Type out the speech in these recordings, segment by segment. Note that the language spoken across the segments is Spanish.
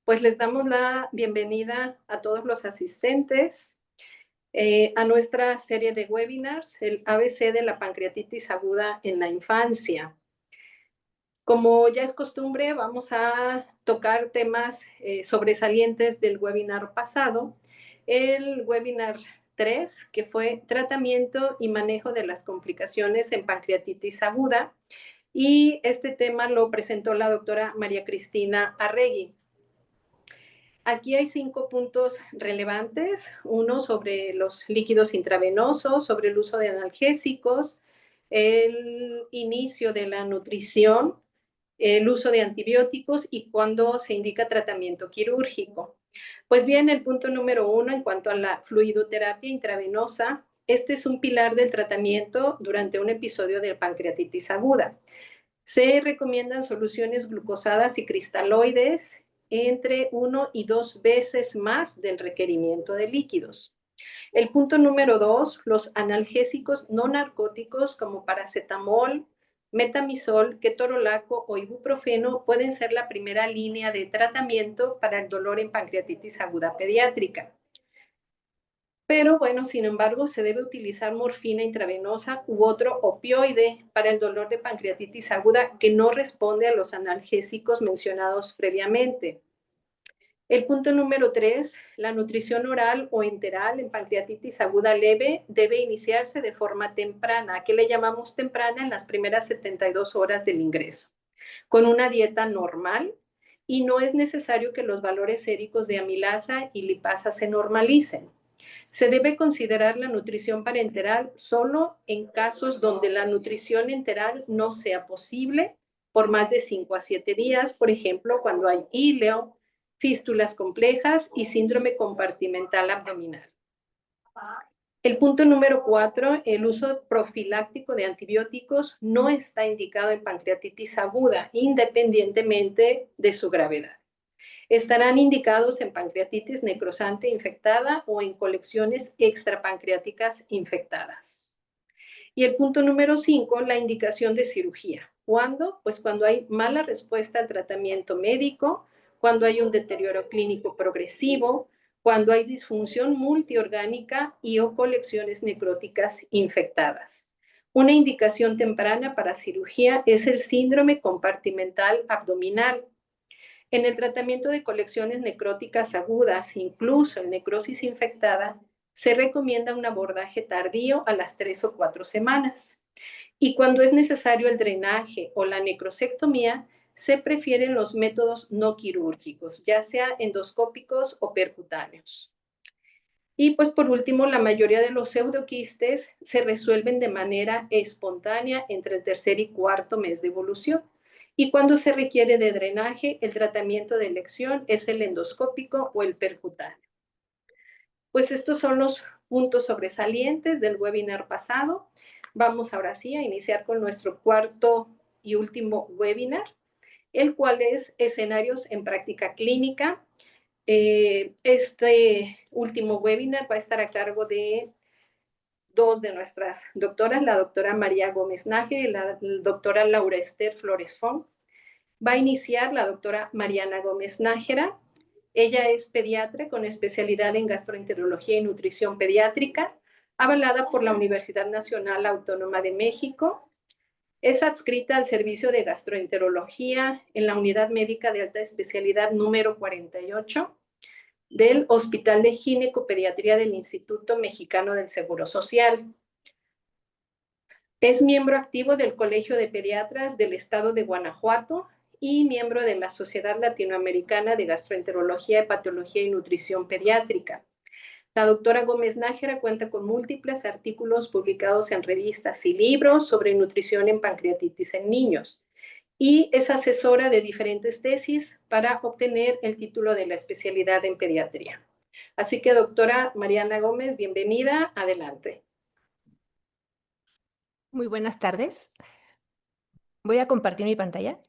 Pues les damos la bienvenida a todos los asistentes a nuestra serie de webinars, el ABC de la pancreatitis aguda en la infancia. Como ya es costumbre, vamos a tocar temas sobresalientes del webinar pasado. El webinar 3, que fue tratamiento y manejo de las complicaciones en pancreatitis aguda. Y este tema lo presentó la doctora María Cristina Arregui. Aquí hay 5 puntos relevantes, uno sobre los líquidos intravenosos, sobre el uso de analgésicos, el inicio de la nutrición, el uso de antibióticos y cuando se indica tratamiento quirúrgico. Pues bien, el punto número 1 en cuanto a la fluidoterapia intravenosa, este es un pilar del tratamiento durante un episodio de pancreatitis aguda. Se recomiendan soluciones glucosadas y cristaloides entre 1 y 2 veces más del requerimiento de líquidos. El punto número 2, los analgésicos no narcóticos como paracetamol, metamizol, ketorolaco o ibuprofeno pueden ser la primera línea de tratamiento para el dolor en pancreatitis aguda pediátrica. Pero bueno, sin embargo, se debe utilizar morfina intravenosa u otro opioide para el dolor de pancreatitis aguda que no responde a los analgésicos mencionados previamente. El punto número 3, la nutrición oral o enteral en pancreatitis aguda leve debe iniciarse de forma temprana, que le llamamos temprana en las primeras 72 horas del ingreso, con una dieta normal y no es necesario que los valores séricos de amilasa y lipasa se normalicen. Se debe considerar la nutrición parenteral solo en casos donde la nutrición enteral no sea posible por más de 5 a 7 días, por ejemplo, cuando hay íleo, fístulas complejas y síndrome compartimental abdominal. El punto número 4, el uso profiláctico de antibióticos no está indicado en pancreatitis aguda, independientemente de su gravedad. Estarán indicados en pancreatitis necrosante infectada o en colecciones extrapancreáticas infectadas. Y el punto número 5, la indicación de cirugía. ¿Cuándo? Pues cuando hay mala respuesta al tratamiento médico, cuando hay un deterioro clínico progresivo, cuando hay disfunción multiorgánica y o colecciones necróticas infectadas. Una indicación temprana para cirugía es el síndrome compartimental abdominal. En el tratamiento de colecciones necróticas agudas, incluso en necrosis infectada, se recomienda un abordaje tardío a las 3 o 4 semanas. Y cuando es necesario el drenaje o la necrosectomía, se prefieren los métodos no quirúrgicos, ya sea endoscópicos o percutáneos. Y pues por último, la mayoría de los pseudoquistes se resuelven de manera espontánea entre el tercer y cuarto mes de evolución. Y cuando se requiere de drenaje, el tratamiento de elección es el endoscópico o el percutáneo. Pues estos son los puntos sobresalientes del webinar pasado. Vamos ahora sí a iniciar con nuestro cuarto y último webinar, el cual es escenarios en práctica clínica. Este último webinar va a estar a cargo de 2 de nuestras doctoras, la doctora María Gómez Nájera y la doctora Laura Esther Flores Font. Va a iniciar la doctora Mariana Gómez Nájera. Ella es pediatra con especialidad en gastroenterología y nutrición pediátrica, avalada por la Universidad Nacional Autónoma de México. Es adscrita al servicio de gastroenterología en la unidad médica de alta especialidad número 48 del Hospital de Ginecopediatría del Instituto Mexicano del Seguro Social. Es miembro activo del Colegio de Pediatras del Estado de Guanajuato y miembro de la Sociedad Latinoamericana de Gastroenterología, Hepatología y Nutrición Pediátrica. La doctora Gómez Nájera cuenta con múltiples artículos publicados en revistas y libros sobre nutrición en pancreatitis en niños y es asesora de diferentes tesis para obtener el título de la especialidad en pediatría. Así que, doctora Mariana Gómez, bienvenida, adelante. Muy buenas tardes. Voy a compartir mi pantalla.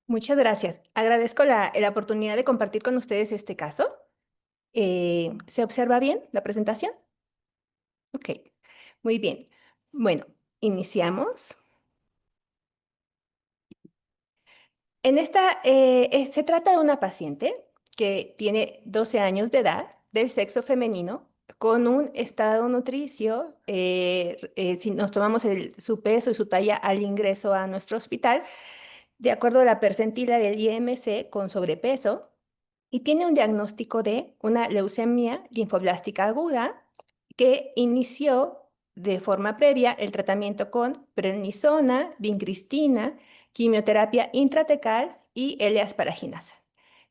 Muchas gracias. Agradezco la oportunidad de compartir con ustedes este caso. ¿Se observa bien la presentación? Ok, muy bien. Bueno, iniciamos. Se trata de una paciente que tiene 12 años de edad, del sexo femenino, con un estado nutricio. Si nos tomamos su peso y su talla al ingreso a nuestro hospital, de acuerdo a la percentila del IMC con sobrepeso, y tiene un diagnóstico de una leucemia linfoblástica aguda que inició de forma previa el tratamiento con prednisona, vincristina, quimioterapia intratecal y L-asparaginasa.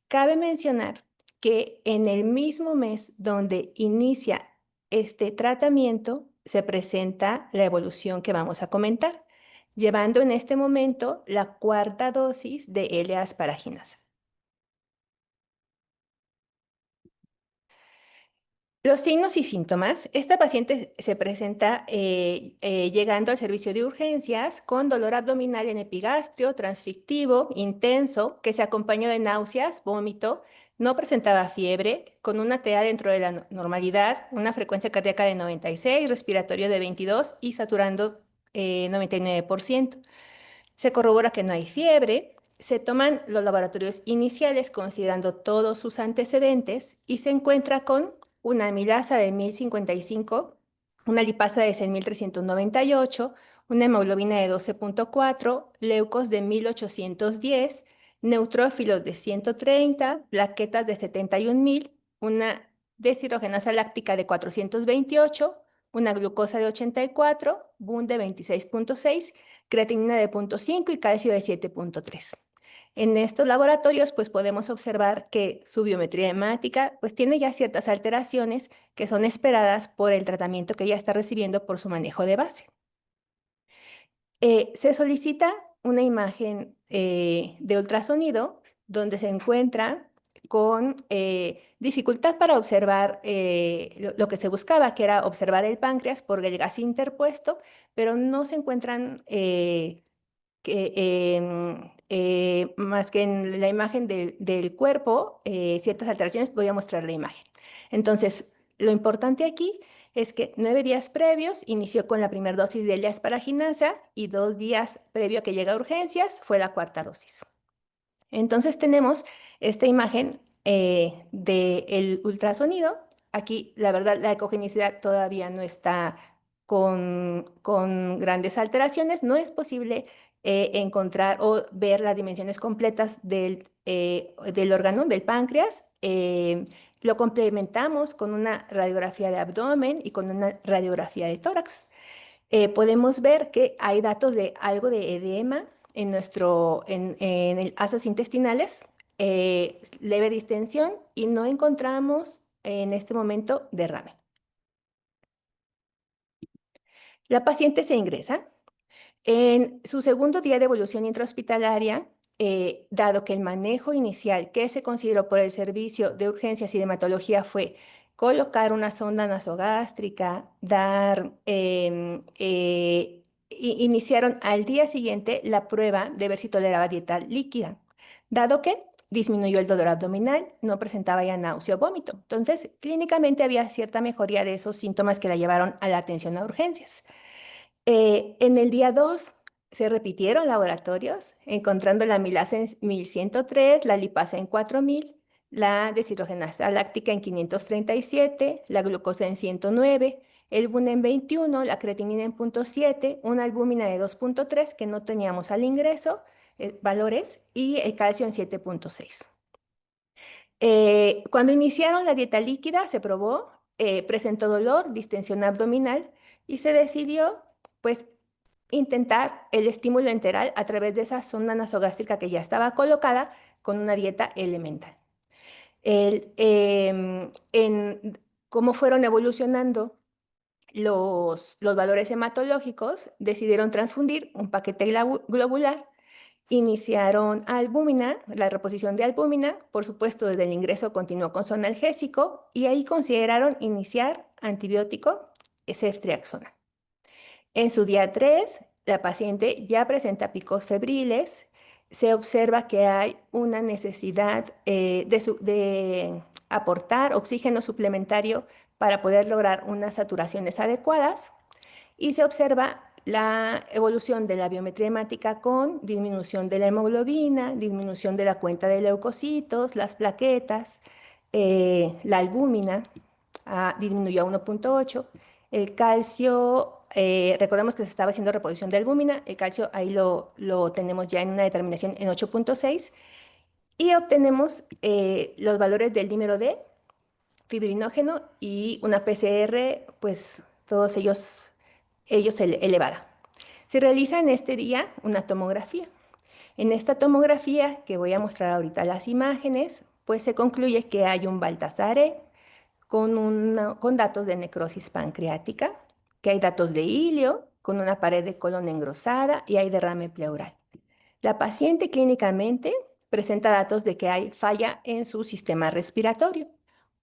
Cabe mencionar que en el mismo mes donde inicia este tratamiento se presenta la evolución que vamos a comentar, llevando en este momento la cuarta dosis de L-asparaginasa. Los signos y síntomas. Esta paciente se presenta llegando al servicio de urgencias con dolor abdominal en epigastrio, transfictivo, intenso, que se acompañó de náuseas, vómito, no presentaba fiebre, con una TA dentro de la normalidad, una frecuencia cardíaca de 96, respiratorio de 22 y saturando 99%. Se corrobora que no hay fiebre, se toman los laboratorios iniciales considerando todos sus antecedentes y se encuentra con una amilasa de 1055, una lipasa de 6398, una hemoglobina de 12.4, leucos de 1810, neutrófilos de 130, plaquetas de 71.000, una deshidrogenasa láctica de 428, una glucosa de 84, BUN de 26.6, creatinina de 0.5 y calcio de 7.3. En estos laboratorios, pues podemos observar que su biometría hemática, pues tiene ya ciertas alteraciones que son esperadas por el tratamiento que ella está recibiendo por su manejo de base. Se solicita una imagen de ultrasonido donde se encuentra con dificultad para observar lo que se buscaba, que era observar el páncreas por el gas interpuesto, pero no se encuentran más que en la imagen del cuerpo, ciertas alteraciones. Voy a mostrar la imagen. Entonces, lo importante aquí es que 9 días previos inició con la primera dosis de L-asparaginasa y 2 días previo a que llega a urgencias fue la cuarta dosis. Entonces tenemos esta imagen del ultrasonido. Aquí, la verdad, la ecogenicidad todavía no está con grandes alteraciones. No es posible encontrar o ver las dimensiones completas del órgano, del páncreas. Lo complementamos con una radiografía de abdomen y con una radiografía de tórax. Podemos ver que hay datos de algo de edema en el asas intestinales, leve distensión, y no encontramos en este momento derrame. La paciente se ingresa. En su segundo día de evolución intrahospitalaria, dado que el manejo inicial que se consideró por el servicio de urgencias y de hematología fue colocar una sonda nasogástrica, iniciaron al día siguiente la prueba de ver si toleraba dieta líquida, dado que disminuyó el dolor abdominal, no presentaba ya náusea o vómito. Entonces, clínicamente había cierta mejoría de esos síntomas que la llevaron a la atención a urgencias. En el día 2 se repitieron laboratorios, encontrando la amilasa en 1103, la lipasa en 4000, la deshidrogenasa láctica en 537, la glucosa en 109, el BUN en 21, la creatinina en 0.7, una albúmina de 2.3 que no teníamos al ingreso, valores, y el calcio en 7.6. Cuando iniciaron la dieta líquida, se probó, presentó dolor, distensión abdominal y se decidió, pues, intentar el estímulo enteral a través de esa sonda nasogástrica que ya estaba colocada con una dieta elemental. En cómo fueron evolucionando los valores hematológicos, decidieron transfundir un paquete globular. Iniciaron albúmina, la reposición de albúmina, por supuesto desde el ingreso continuó con su analgésico y ahí consideraron iniciar antibiótico ceftriaxona. En su día 3, la paciente ya presenta picos febriles, se observa que hay una necesidad de aportar oxígeno suplementario para poder lograr unas saturaciones adecuadas. y se observa la evolución de la biometría hemática con disminución de la hemoglobina, disminución de la cuenta de leucocitos, las plaquetas, la albúmina disminuyó a 1.8. El calcio, recordemos que se estaba haciendo reposición de albúmina, el calcio ahí lo tenemos ya en una determinación en 8.6 y obtenemos los valores del dímero D, fibrinógeno y una PCR, pues todos ellos elevada. Se realiza en este día una tomografía. En esta tomografía, que voy a mostrar ahorita las imágenes, pues se concluye que hay un Baltasare con datos de necrosis pancreática, que hay datos de hilio, con una pared de colon engrosada y hay derrame pleural. La paciente clínicamente presenta datos de que hay falla en su sistema respiratorio,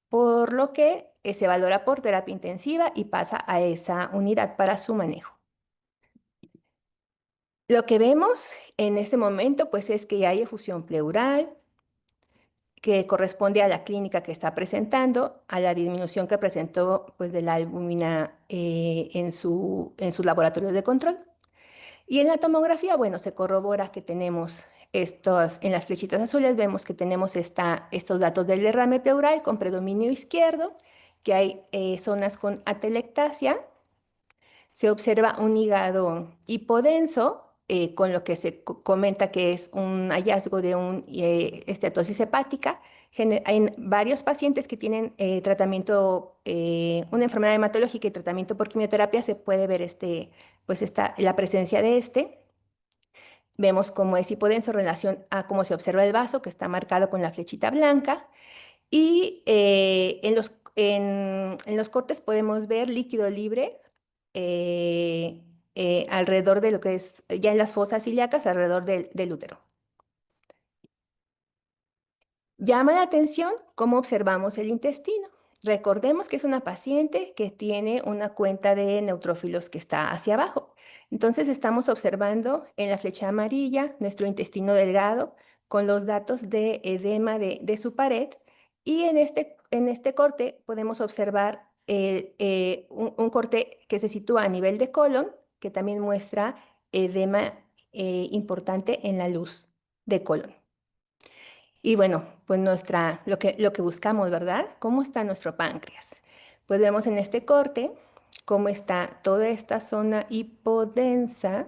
por lo que se valora por terapia intensiva y pasa a esa unidad para su manejo. Lo que vemos en este momento pues es que hay efusión pleural, que corresponde a la clínica que está presentando, a la disminución que presentó pues, de la albúmina en su laboratorio de control. Y en la tomografía, bueno, se corrobora que tenemos en las flechitas azules vemos que tenemos estos datos del derrame pleural con predominio izquierdo, que hay zonas con atelectasia. Se observa un hígado hipodenso, con lo que se comenta que es un hallazgo de esteatosis hepática. Hay varios pacientes que tienen tratamiento, una enfermedad hematológica y tratamiento por quimioterapia, se puede ver la presencia de este. Vemos cómo es hipodenso en relación a cómo se observa el vaso, que está marcado con la flechita blanca. Y en los cortes podemos ver líquido libre alrededor de lo que es ya en las fosas ilíacas, alrededor del útero. Llama la atención cómo observamos el intestino. Recordemos que es una paciente que tiene una cuenta de neutrófilos que está hacia abajo. Entonces estamos observando en la flecha amarilla nuestro intestino delgado con los datos de edema de su pared y en este corte podemos observar un corte que se sitúa a nivel de colon que también muestra edema importante en la luz de colon. Y bueno, pues lo que buscamos, ¿verdad? ¿Cómo está nuestro páncreas? Pues vemos en este corte cómo está toda esta zona hipodensa,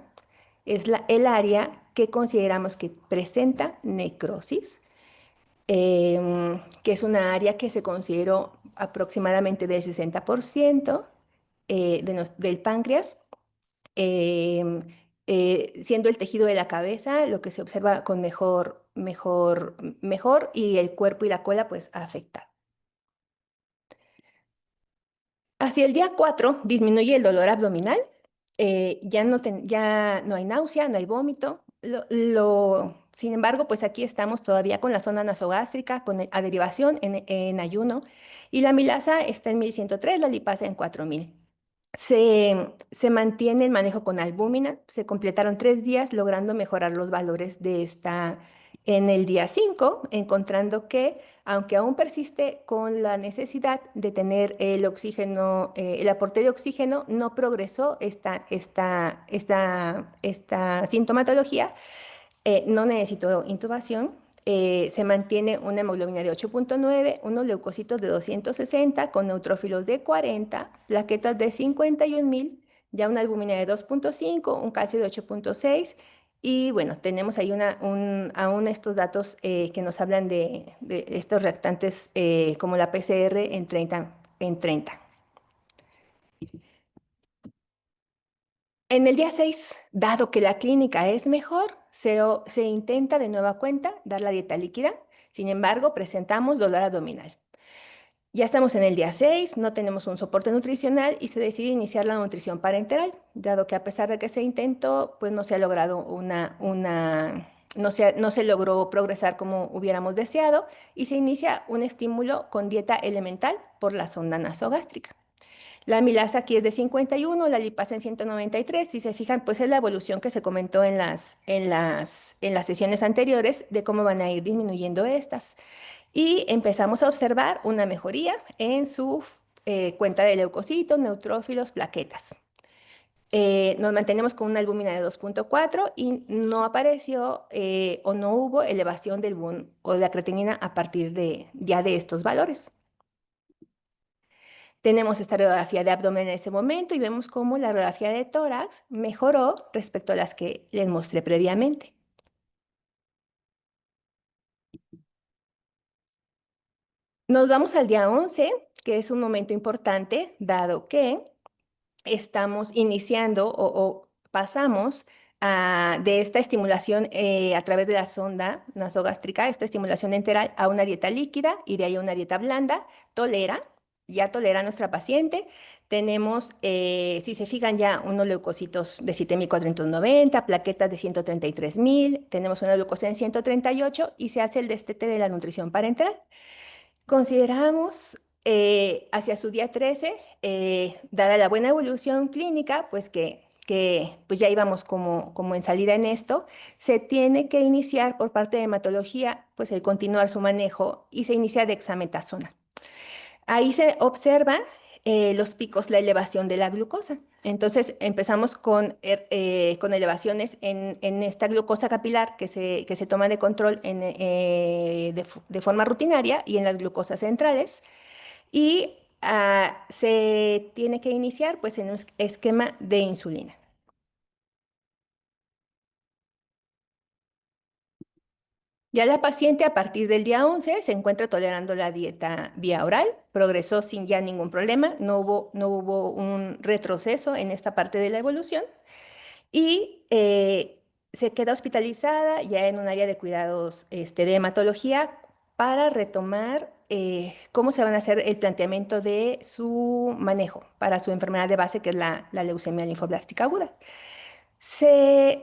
es el área que consideramos que presenta necrosis, que es una área que se consideró aproximadamente del 60% del páncreas, siendo el tejido de la cabeza lo que se observa con mejor y el cuerpo y la cola pues afectado. Hacia el día 4 disminuye el dolor abdominal, ya no hay náusea, no hay vómito. Sin embargo, pues aquí estamos todavía con la zona nasogástrica, a derivación en ayuno, y la amilasa está en 1103, la lipasa en 4000. Se mantiene el manejo con albúmina, se completaron 3 días logrando mejorar los valores de esta en el día 5, encontrando que aunque aún persiste con la necesidad de tener el oxígeno, el aporte de oxígeno, no progresó esta sintomatología, no necesitó intubación. Se mantiene una hemoglobina de 8.9, unos leucocitos de 260 con neutrófilos de 40, plaquetas de 51,000, ya una albúmina de 2.5, un calcio de 8.6 y bueno, tenemos ahí aún estos datos que nos hablan de estos reactantes como la PCR en 30. En el día 6, dado que la clínica es mejor, se intenta de nueva cuenta dar la dieta líquida. Sin embargo, presentamos dolor abdominal. Ya estamos en el día 6, no tenemos un soporte nutricional y se decide iniciar la nutrición parenteral, dado que a pesar de que se intentó, pues no se ha logrado no se logró progresar como hubiéramos deseado y se inicia un estímulo con dieta elemental por la sonda nasogástrica. La amilasa aquí es de 51, la lipasa en 193. Si se fijan, pues es la evolución que se comentó en las sesiones anteriores de cómo van a ir disminuyendo estas. Y empezamos a observar una mejoría en su cuenta de leucocitos, neutrófilos, plaquetas. Nos mantenemos con una albúmina de 2.4 y no apareció o no hubo elevación del BUN o de la creatinina a partir de ya de estos valores. Tenemos esta radiografía de abdomen en ese momento y vemos cómo la radiografía de tórax mejoró respecto a las que les mostré previamente. Nos vamos al día 11, que es un momento importante, dado que estamos iniciando o pasamos de esta estimulación a través de la sonda nasogástrica, esta estimulación enteral, a una dieta líquida y de ahí a una dieta blanda. Ya tolera nuestra paciente. Tenemos, si se fijan ya, unos leucocitos de 7.490, plaquetas de 133.000, tenemos una glucosa en 138 y se hace el destete de la nutrición parenteral. Consideramos hacia su día 13, dada la buena evolución clínica, pues que pues ya íbamos como en salida en esto, se tiene que iniciar por parte de hematología pues el continuar su manejo y se inicia dexametasona. Ahí se observan los picos, la elevación de la glucosa. Entonces empezamos con elevaciones en esta glucosa capilar que se toma de control de forma rutinaria y en las glucosas centrales. Y se tiene que iniciar pues en un esquema de insulina. Ya la paciente a partir del día 11 se encuentra tolerando la dieta vía oral, progresó sin ya ningún problema, no hubo un retroceso en esta parte de la evolución y se queda hospitalizada ya en un área de cuidados de hematología para retomar cómo se van a hacer el planteamiento de su manejo para su enfermedad de base, que es la leucemia linfoblástica aguda. Se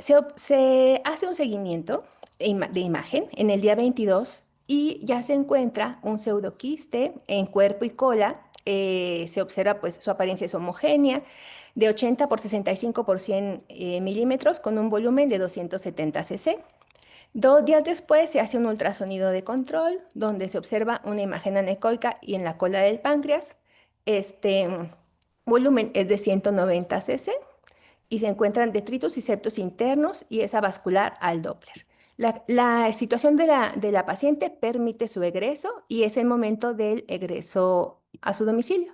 hace un seguimiento de imagen en el día 22 y ya se encuentra un pseudoquiste en cuerpo y cola. Se observa pues su apariencia es homogénea, de 80 por 65 por 100 milímetros con un volumen de 270 cc. 2 días después se hace un ultrasonido de control donde se observa una imagen anecoica y en la cola del páncreas. Este volumen es de 190 cc y se encuentran detritus y septos internos y esa vascular al Doppler. La situación de la paciente permite su egreso y es el momento del egreso a su domicilio.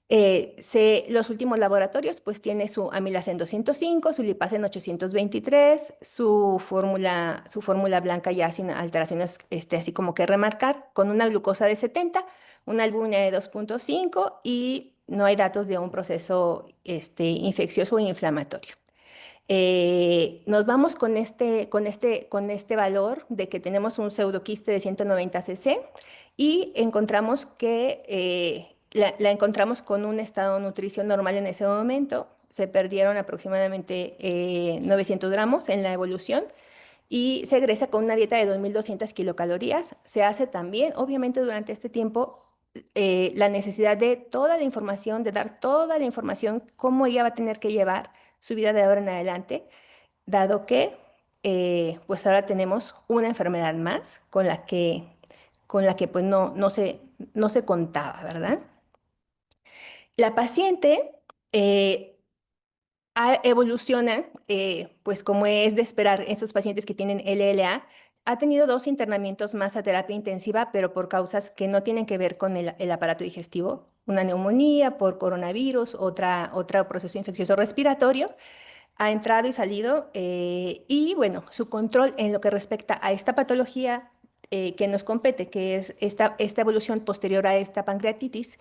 Los últimos laboratorios pues tiene su amilasa en 205, su lipasa en 823, su fórmula blanca ya sin alteraciones así como que remarcar, con una glucosa de 70, una albúmina de 2.5 y no hay datos de un proceso infeccioso o inflamatorio. Nos vamos con este valor de que tenemos un pseudoquiste de 190 cc y encontramos que la encontramos con un estado de nutrición normal en ese momento. Se perdieron aproximadamente 900 gramos en la evolución y se egresa con una dieta de 2.200 kilocalorías. Se hace también, obviamente, durante este tiempo la necesidad de toda la información, de dar toda la información, cómo ella va a tener que llevar su vida de ahora en adelante, dado que pues ahora tenemos una enfermedad más con la que pues no se contaba, ¿verdad? La paciente evoluciona, pues como es de esperar, esos pacientes que tienen LLA, ha tenido 2 internamientos más a terapia intensiva, pero por causas que no tienen que ver con el aparato digestivo, una neumonía por coronavirus, otro proceso infeccioso respiratorio, ha entrado y salido, y bueno, su control en lo que respecta a esta patología que nos compete, que es esta evolución posterior a esta pancreatitis.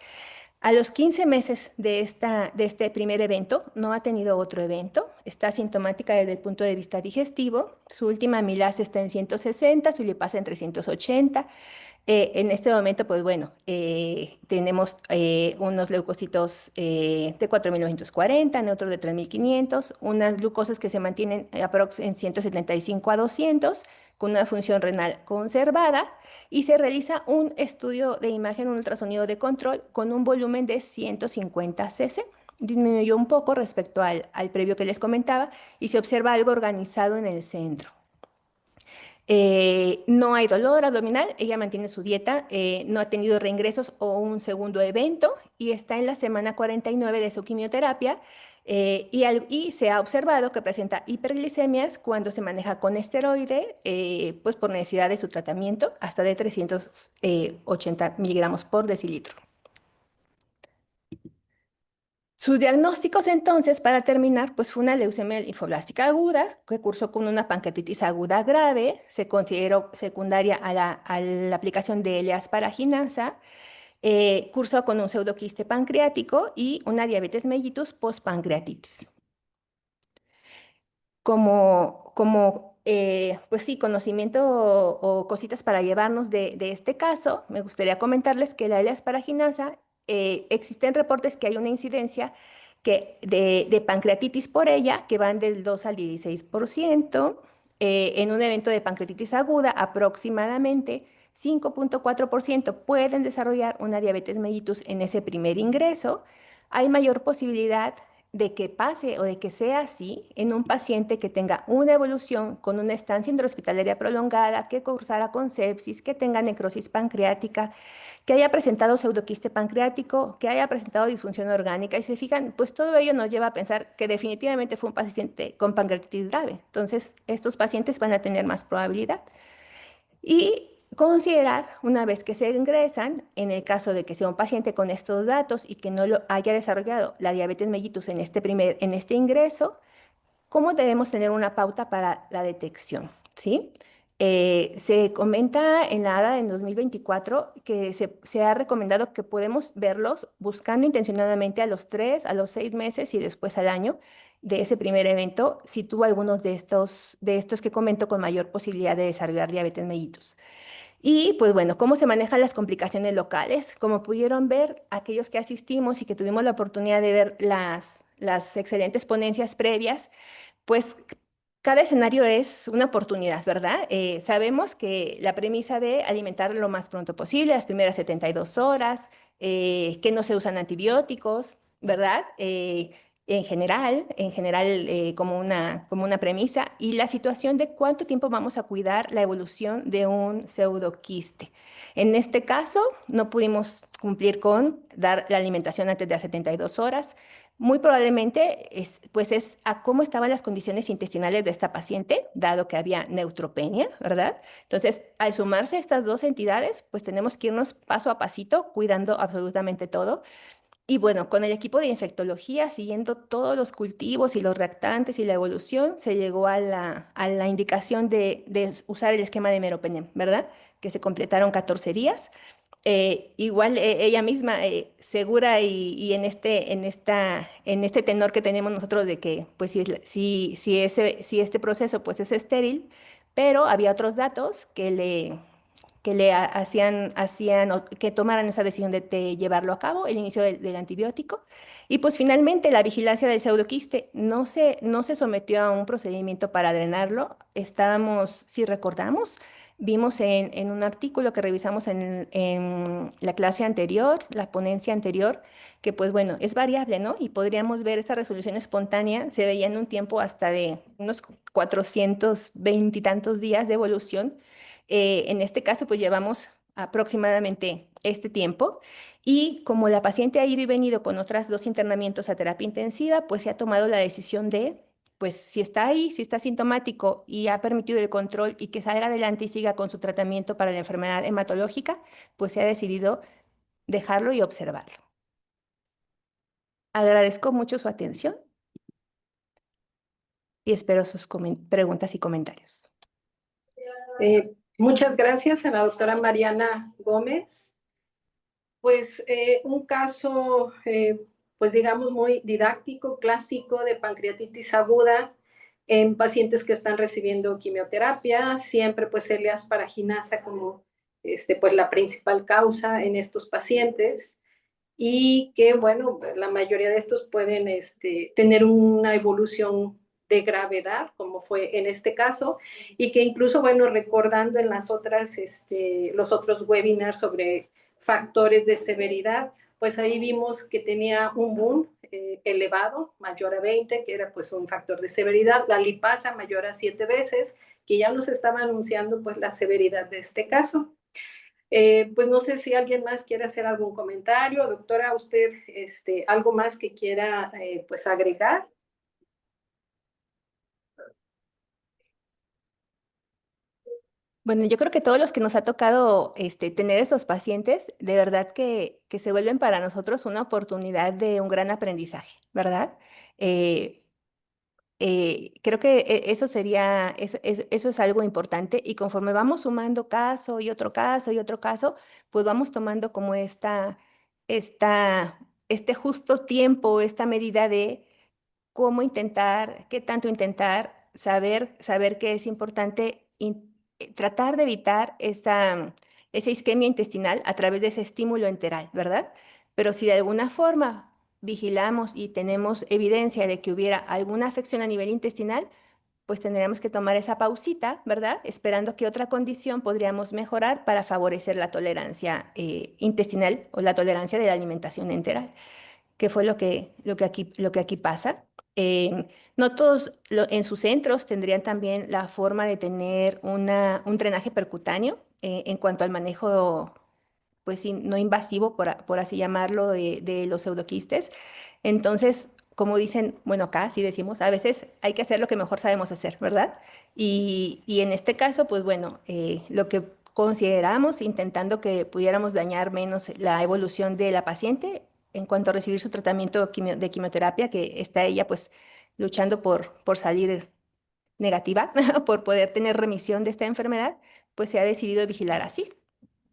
A los 15 meses de este primer evento, no ha tenido otro evento, está asintomática desde el punto de vista digestivo, su última amilasa está en 160, su lipasa en 380. En este momento, pues bueno, tenemos unos leucocitos de 4.940, neutros de 3.500, unas glucosas que se mantienen en 175 a 200, con una función renal conservada, y se realiza un estudio de imagen, un ultrasonido de control con un volumen de 150 cc. Disminuyó un poco respecto al previo que les comentaba y se observa algo organizado en el centro. No hay dolor abdominal, ella mantiene su dieta, no ha tenido reingresos o un segundo evento y está en la semana 49 de su quimioterapia. Y se ha observado que presenta hiperglicemias cuando se maneja con esteroide, pues por necesidad de su tratamiento, hasta de 380 miligramos por decilitro. Sus diagnósticos entonces, para terminar, pues fue una leucemia linfoblástica aguda que cursó con una pancreatitis aguda grave, se consideró secundaria a la aplicación de L-asparaginasa, cursó con un pseudoquiste pancreático y una diabetes mellitus postpancreatitis. Pues sí, conocimiento o cositas para llevarnos de este caso, me gustaría comentarles que la L-asparaginasa, existen reportes que hay una incidencia de pancreatitis por ella que van del 2 al 16%. En un evento de pancreatitis aguda, aproximadamente 5,4% pueden desarrollar una diabetes mellitus en ese primer ingreso. Hay mayor posibilidad de que pase o de que sea así en un paciente que tenga una evolución con una estancia intrahospitalaria prolongada, que cursara con sepsis, que tenga necrosis pancreática, que haya presentado pseudoquiste pancreático, que haya presentado disfunción orgánica. Y se fijan, pues todo ello nos lleva a pensar que definitivamente fue un paciente con pancreatitis grave. Entonces, estos pacientes van a tener más probabilidad. Y considerar, una vez que se ingresan, en el caso de que sea un paciente con estos datos y que no lo haya desarrollado la diabetes mellitus en este ingreso, cómo debemos tener una pauta para la detección, ¿sí? Se comenta en la ADA en 2024 que se ha recomendado que podemos verlos buscando intencionadamente a los 3, a los 6 meses y después al año de ese primer evento, si tuvo algunos de estos que comento con mayor posibilidad de desarrollar diabetes mellitus. Y pues bueno, ¿cómo se manejan las complicaciones locales? Como pudieron ver, aquellos que asistimos y que tuvimos la oportunidad de ver las excelentes ponencias previas, pues cada escenario es una oportunidad, ¿verdad? Sabemos que la premisa de alimentar lo más pronto posible, las primeras 72 horas, que no se usan antibióticos, ¿verdad? Como una premisa, y la situación de cuánto tiempo vamos a cuidar la evolución de un pseudoquiste. En este caso, no pudimos cumplir con dar la alimentación antes de las 72 horas. Muy probablemente pues es a cómo estaban las condiciones intestinales de esta paciente, dado que había neutropenia, ¿verdad? Entonces, al sumarse estas dos entidades, pues tenemos que irnos paso a pasito, cuidando absolutamente todo. Y bueno, con el equipo de infectología, siguiendo todos los cultivos y los reactantes y la evolución, se llegó a la indicación de usar el esquema de meropenem, ¿verdad? Que se completaron 14 días. Igual ella misma, segura y en este tenor que tenemos nosotros de que, pues, si este proceso pues, es estéril, pero había otros datos que hacían que tomaran esa decisión de llevarlo a cabo, el inicio del antibiótico. Y pues finalmente la vigilancia del pseudoquiste no se sometió a un procedimiento para drenarlo. Estábamos, si recordamos, vimos en un artículo que revisamos en la clase anterior, la ponencia anterior, que pues bueno, es variable, ¿no? Y podríamos ver esa resolución espontánea, se veía en un tiempo hasta de unos 420 y tantos días de evolución. En este caso, pues llevamos aproximadamente este tiempo y como la paciente ha ido y venido con otras dos internamientos a terapia intensiva, pues se ha tomado la decisión de, pues si está ahí, si está sintomático y ha permitido el control y que salga adelante y siga con su tratamiento para la enfermedad hematológica, pues se ha decidido dejarlo y observarlo. Agradezco mucho su atención y espero sus preguntas y comentarios. Muchas gracias a la doctora Mariana Gómez. Pues un caso, pues digamos, muy didáctico, clásico de pancreatitis aguda en pacientes que están recibiendo quimioterapia, siempre pues L-asparaginasa como pues la principal causa en estos pacientes y que, bueno, la mayoría de estos pueden tener una evolución de gravedad, como fue en este caso, y que incluso, bueno, recordando en los otros webinars sobre factores de severidad, pues ahí vimos que tenía un boom elevado, mayor a 20, que era pues un factor de severidad, la lipasa mayor a 7 veces, que ya nos estaba anunciando pues la severidad de este caso. Pues no sé si alguien más quiere hacer algún comentario. Doctora, usted, algo más que quiera pues agregar. Bueno, yo creo que todos los que nos ha tocado tener esos pacientes, de verdad que se vuelven para nosotros una oportunidad de un gran aprendizaje, ¿verdad? Eh, Creo que eso sería, eso es algo importante y conforme vamos sumando caso y otro caso y otro caso, pues vamos tomando como esta, este justo tiempo, esta medida de cómo intentar, qué tanto intentar, saber que es importante tratar de evitar esa isquemia intestinal a través de ese estímulo enteral, ¿verdad? Pero si de alguna forma vigilamos y tenemos evidencia de que hubiera alguna afección a nivel intestinal, pues tendríamos que tomar esa pausita, ¿verdad? Esperando que otra condición podríamos mejorar para favorecer la tolerancia intestinal o la tolerancia de la alimentación enteral, que fue lo que aquí pasa. No todos en sus centros tendrían también la forma de tener un drenaje percutáneo en cuanto al manejo, pues sí, no invasivo, por así llamarlo, de los pseudoquistes. Entonces, como dicen, bueno, acá sí decimos, a veces hay que hacer lo que mejor sabemos hacer, ¿verdad? Y en este caso, pues bueno, lo que consideramos, intentando que pudiéramos dañar menos la evolución de la paciente en cuanto a recibir su tratamiento de quimioterapia, que está ella pues luchando por salir negativa, por poder tener remisión de esta enfermedad, pues se ha decidido vigilar así.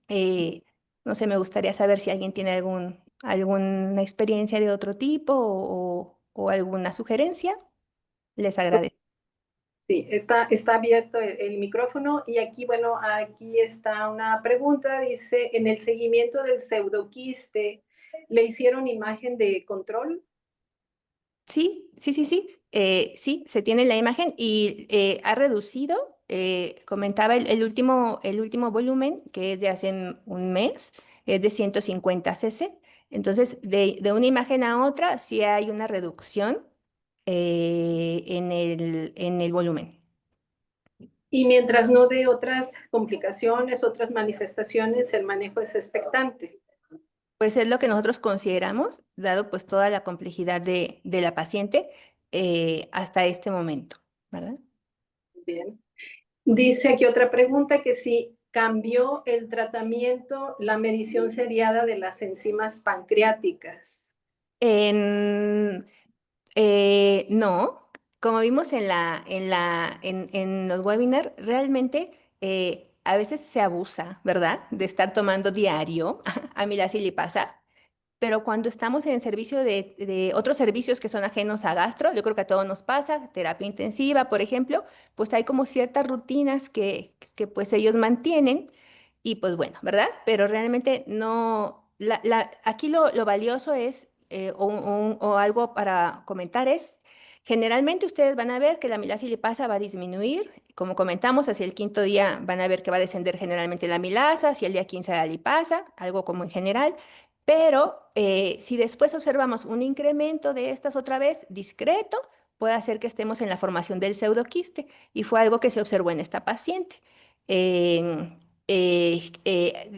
Eh, no sé, me gustaría saber si alguien tiene alguna experiencia de otro tipo o alguna sugerencia. Les agradezco. Sí, está abierto el micrófono y aquí, bueno, aquí está una pregunta. Dice, en el seguimiento del pseudoquiste, ¿le hicieron imagen de control? Sí, sí, sí, sí. Sí, se tiene la imagen y ha reducido, comentaba el último volumen, que es de hace un mes, es de 150 cc. Entonces, de una imagen a otra, sí hay una reducción en el volumen. Y mientras no dé otras complicaciones, otras manifestaciones, el manejo es expectante. Pues es lo que nosotros consideramos, dado pues toda la complejidad de la paciente hasta este momento, ¿verdad? Bien. Dice aquí otra pregunta que si cambió el tratamiento, la medición seriada de las enzimas pancreáticas. En, no, como vimos en los webinars, realmente a veces se abusa, ¿verdad? De estar tomando diario amilacilipasa. Pero cuando estamos en servicio de otros servicios que son ajenos a gastro, yo creo que a todos nos pasa, terapia intensiva, por ejemplo, pues hay como ciertas rutinas que pues ellos mantienen y pues bueno, ¿verdad? Pero realmente no, aquí lo valioso es, o algo para comentar es, generalmente ustedes van a ver que la amilasa lipasa va a disminuir, como comentamos, hacia el quinto día van a ver que va a descender generalmente la amilasa, hacia el día 15 la lipasa, algo como en general. Pero si después observamos un incremento de estas otra vez discreto, puede hacer que estemos en la formación del pseudoquiste y fue algo que se observó en esta paciente. En-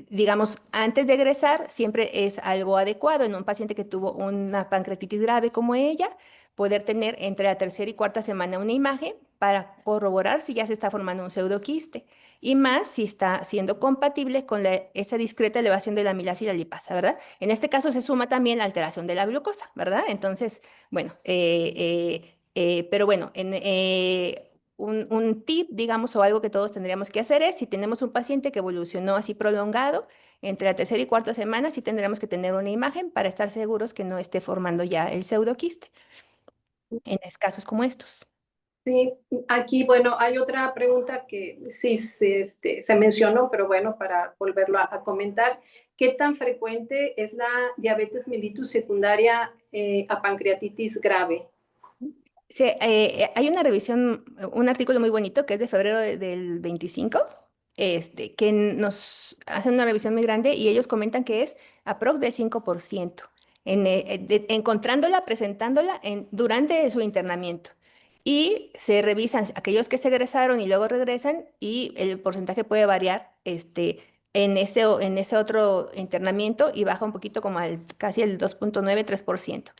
digamos, antes de egresar, siempre es algo adecuado en un paciente que tuvo una pancreatitis grave como ella, poder tener entre la tercera y cuarta semana una imagen para corroborar si ya se está formando un pseudoquiste y más si está siendo compatible con esa discreta elevación de la amilasa y la lipasa, ¿verdad? En este caso se suma también la alteración de la glucosa, ¿verdad? Entonces, bueno, pero bueno, un tip, digamos, o algo que todos tendríamos que hacer es, si tenemos un paciente que evolucionó así prolongado, entre la tercera y cuarta semana, sí tendremos que tener una imagen para estar seguros que no esté formando ya el pseudoquiste en casos como estos. Sí, aquí, bueno, hay otra pregunta que sí se mencionó, pero bueno, para volverlo a comentar, ¿qué tan frecuente es la diabetes mellitus secundaria a pancreatitis grave? Sí, hay una revisión, un artículo muy bonito que es de febrero del 25, que nos hacen una revisión muy grande y ellos comentan que es aprox del 5%, encontrándola, presentándola durante su internamiento. Y se revisan aquellos que se egresaron y luego regresan y el porcentaje puede variar en ese otro internamiento y baja un poquito como al casi el 2,9, 3%.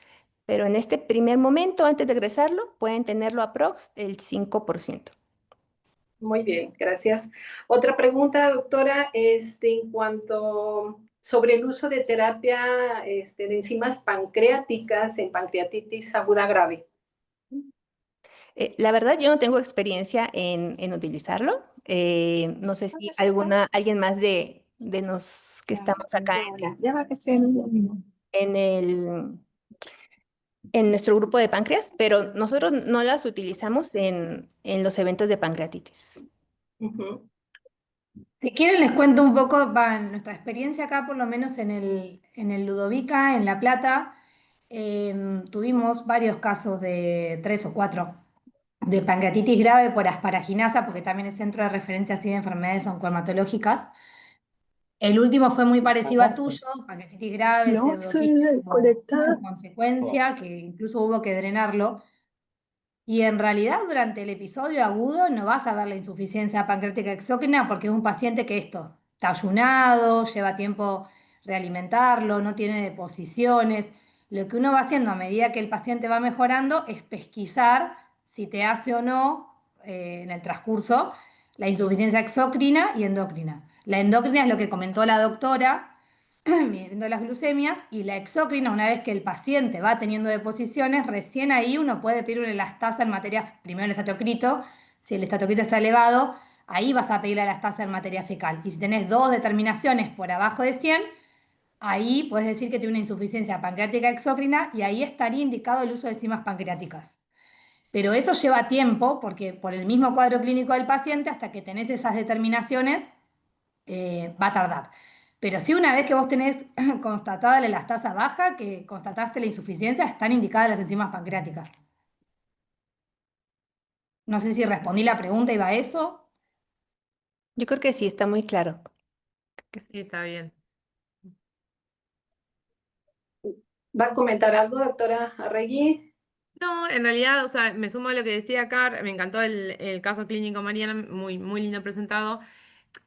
Pero en este primer momento, antes de egresarlo, pueden tenerlo aprox el 5%. Muy bien, gracias. Otra pregunta, doctora, en cuanto sobre el uso de terapia de enzimas pancreáticas en pancreatitis aguda grave. La verdad, yo no tengo experiencia en utilizarlo. No sé si alguien más de los que estamos acá Ya va que ser en el, en nuestro grupo de páncreas, pero nosotros no las utilizamos en los eventos de pancreatitis. Ujú. Si quieren les cuento un poco, nuestra experiencia acá, por lo menos en el Ludovica, en La Plata, tuvimos varios casos de 3 o 4 de pancreatitis grave por asparaginasa, porque también es centro de referencia así de enfermedades oncohematológicas. El último fue muy parecido al tuyo, pancreatitis grave, No se pseudoquista conecta. como consecuencia, que incluso hubo que drenarlo. Y en realidad durante el episodio agudo no vas a ver la insuficiencia pancreática exócrina porque es un paciente que esto está ayunado, lleva tiempo realimentarlo, no tiene deposiciones. Lo que uno va haciendo a medida que el paciente va mejorando es pesquisar si te hace o no en el transcurso la insuficiencia exócrina y endocrina. La endocrina es lo que comentó la doctora midiendo las glucemias, y la exócrina, una vez que el paciente va teniendo deposiciones, recién ahí uno puede pedir una elastasa en materia, primero el estatocrito, si el estatocrito está elevado, ahí vas a pedir la elastasa en materia fecal. Y si tenés 2 determinaciones por abajo de 100, ahí puedes decir que tiene una insuficiencia pancreática exócrina y ahí estaría indicado el uso de enzimas pancreáticas. Pero eso lleva tiempo, porque por el mismo cuadro clínico del paciente, hasta que tenés esas determinaciones, va a tardar. Pero si una vez que vos tenés constatada la elastasa baja, que constataste la insuficiencia, están indicadas las enzimas pancreáticas. No sé si respondí la pregunta, ¿iba a eso? Yo creo que sí, está muy claro. Sí, está bien. ¿Va a comentar algo, doctora Arregui? No, en realidad, o sea, me sumo a lo que decía Car, me encantó el caso clínico Mariana, muy, muy lindo presentado.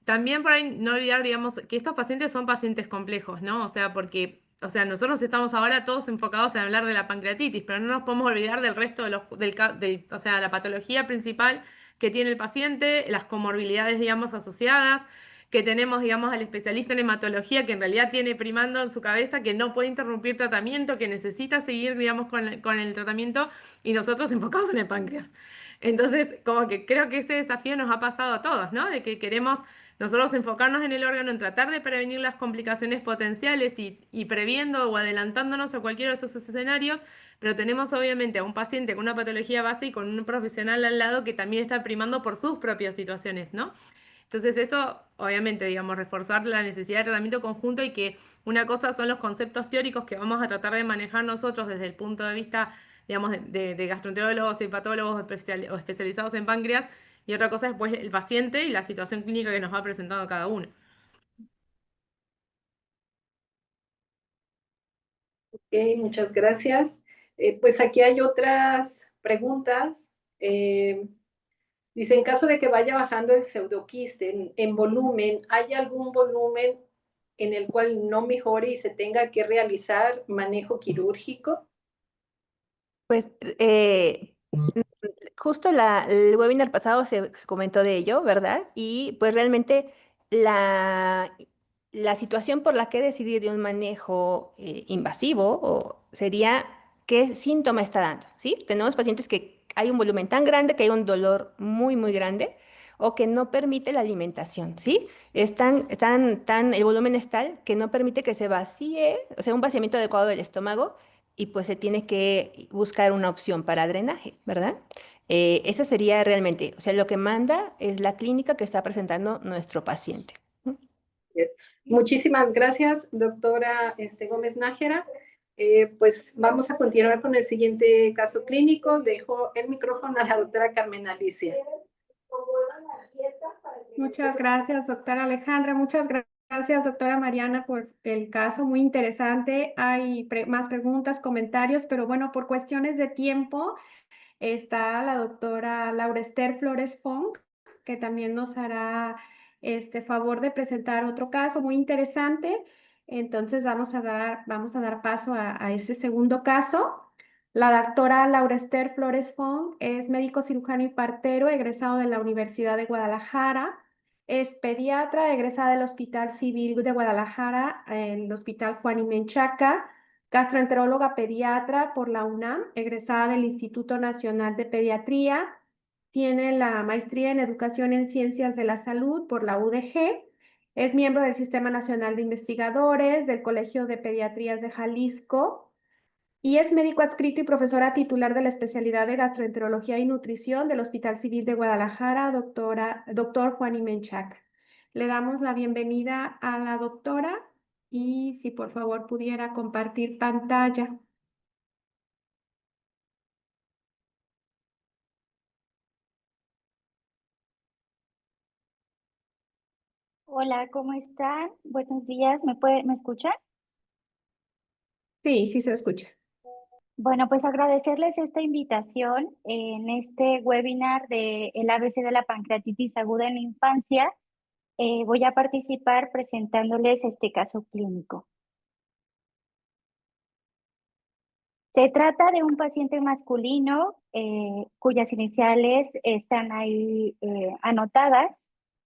También por ahí no olvidar, digamos, que estos pacientes son pacientes complejos, ¿no? O sea, porque, o sea, nosotros estamos ahora todos enfocados en hablar de la pancreatitis, pero no nos podemos olvidar del resto de o sea, la patología principal que tiene el paciente, las comorbilidades, digamos, asociadas, que tenemos, digamos, al especialista en hematología que en realidad tiene primando en su cabeza que no puede interrumpir tratamiento, que necesita seguir, digamos, con el tratamiento y nosotros enfocados en el páncreas. Entonces, como que creo que ese desafío nos ha pasado a todos, ¿no? De que queremos nosotros enfocarnos en el órgano, en tratar de prevenir las complicaciones potenciales y previendo o adelantándonos a cualquiera de esos escenarios, pero tenemos obviamente a un paciente con una patología base y con un profesional al lado que también está primando por sus propias situaciones, ¿no? Entonces eso, obviamente, digamos, reforzar la necesidad de tratamiento conjunto y que una cosa son los conceptos teóricos que vamos a tratar de manejar nosotros desde el punto de vista, digamos, de gastroenterólogos, hepatólogos o especializados en páncreas, y otra cosa es pues el paciente y la situación clínica que nos va presentando cada uno. Ok, muchas gracias. Pues aquí hay otras preguntas. Dice, en caso de que vaya bajando el pseudoquiste en volumen, ¿hay algún volumen en el cual no mejore y se tenga que realizar manejo quirúrgico? Pues justo el webinar pasado se comentó de ello, ¿verdad? Y pues realmente la situación por la que decidir de un manejo invasivo sería qué síntoma está dando, ¿sí? Tenemos pacientes que hay un volumen tan grande que hay un dolor muy, muy grande o que no permite la alimentación, ¿sí? El volumen es tal que no permite que se vacíe, o sea, un vaciamiento adecuado del estómago y pues se tiene que buscar una opción para drenaje, ¿verdad? Eso sería realmente, o sea, lo que manda es la clínica que está presentando nuestro paciente. Yes. Muchísimas gracias, doctora Gómez Nájera. Pues vamos a continuar con el siguiente caso clínico. Dejo el micrófono a la doctora Carmen Alicia. Muchas gracias, doctora Alejandra. Muchas gracias, doctora Mariana, por el caso. Muy interesante. Hay más preguntas, comentarios, pero bueno, por cuestiones de tiempo, está la doctora Laura Esther Flores Fong, que también nos hará favor de presentar otro caso muy interesante. Entonces vamos a dar paso a ese segundo caso. La doctora Laura Esther Flores Fong es médico cirujano y partero, egresado de la Universidad de Guadalajara. Es pediatra, egresada del Hospital Civil de Guadalajara, el Hospital Juan y Menchaca. Gastroenteróloga pediatra por la UNAM, egresada del Instituto Nacional de Pediatría. Tiene la maestría en Educación en Ciencias de la Salud por la UDG. Es miembro del Sistema Nacional de Investigadores, del Colegio de Pediatrías de Jalisco y es médico adscrito y profesora titular de la especialidad de Gastroenterología y Nutrición del Hospital Civil de Guadalajara, doctor Juan y Menchaca. Le damos la bienvenida a la doctora y si por favor pudiera compartir pantalla. Hola, ¿cómo están? Buenos días, ¿me escuchan? Sí, sí se escucha. Bueno, pues agradecerles esta invitación en este webinar de el ABC de la pancreatitis aguda en la infancia. Voy a participar presentándoles este caso clínico. Se trata de un paciente masculino cuyas iniciales están ahí anotadas,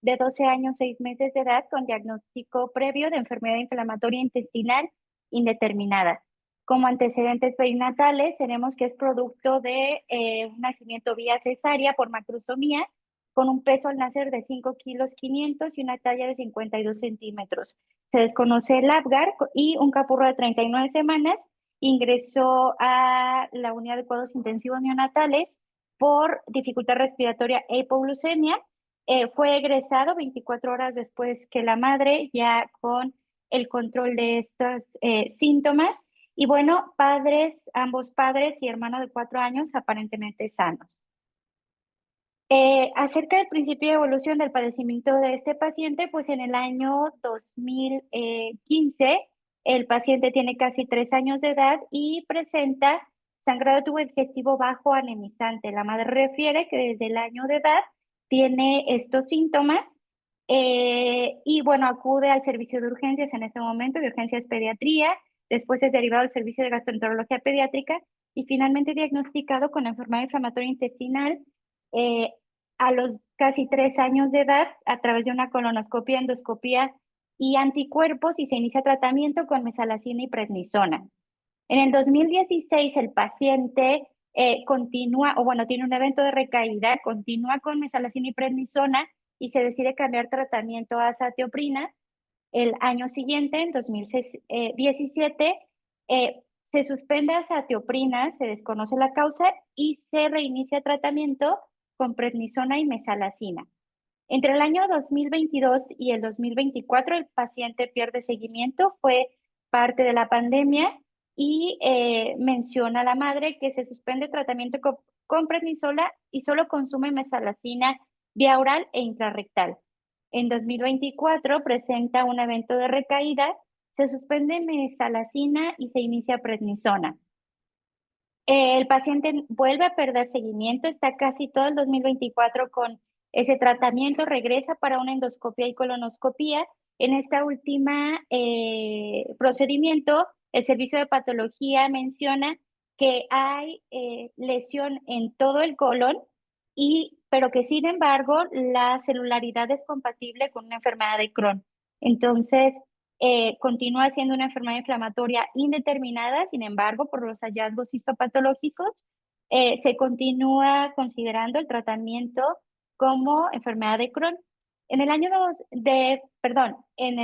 de 12 años, 6 meses de edad, con diagnóstico previo de enfermedad inflamatoria intestinal indeterminada. Como antecedentes perinatales, tenemos que es producto de un nacimiento vía cesárea por macrosomía, con un peso al nacer de 5 kilos 500 y una talla de 52 centímetros. Se desconoce el Apgar y un capurro de 39 semanas. Ingresó a la unidad de cuidados intensivos neonatales por dificultad respiratoria e hipoglucemia. Fue egresado 24 horas después que la madre, ya con el control de estos síntomas. Y bueno, ambos padres y hermano de 4 años aparentemente sanos. Acerca del principio de evolución del padecimiento de este paciente, pues en el año 2015, el paciente tiene casi 3 años de edad y presenta sangrado de tubo digestivo bajo anemizante. La madre refiere que desde el año de edad tiene estos síntomas y bueno, acude al servicio de urgencias en este momento, de urgencias pediatría, después es derivado al servicio de gastroenterología pediátrica y finalmente diagnosticado con enfermedad inflamatoria intestinal a los casi 3 años de edad a través de una colonoscopia, endoscopia y anticuerpos y se inicia tratamiento con mesalazina y prednisona. En el 2016 el paciente continúa, o bueno, tiene un evento de recaída, continúa con mesalazina y prednisona y se decide cambiar tratamiento a azatioprina. El año siguiente, en 2017, se suspende azatioprina, se desconoce la causa y se reinicia tratamiento con prednisona y mesalazina. Entre el año 2022 y el 2024, el paciente pierde seguimiento, fue parte de la pandemia y menciona a la madre que se suspende tratamiento con prednisona y solo consume mesalazina vía oral e intrarrectal. En 2024 presenta un evento de recaída, se suspende mesalazina y se inicia prednisona. El paciente vuelve a perder seguimiento, está casi todo el 2024 con ese tratamiento, regresa para una endoscopia y colonoscopia. En esta última procedimiento, el servicio de patología menciona que hay lesión en todo el colon, pero que sin embargo la celularidad es compatible con una enfermedad de Crohn. Entonces, continúa siendo una enfermedad inflamatoria indeterminada, sin embargo, por los hallazgos histopatológicos, se continúa considerando el tratamiento como enfermedad de Crohn. En el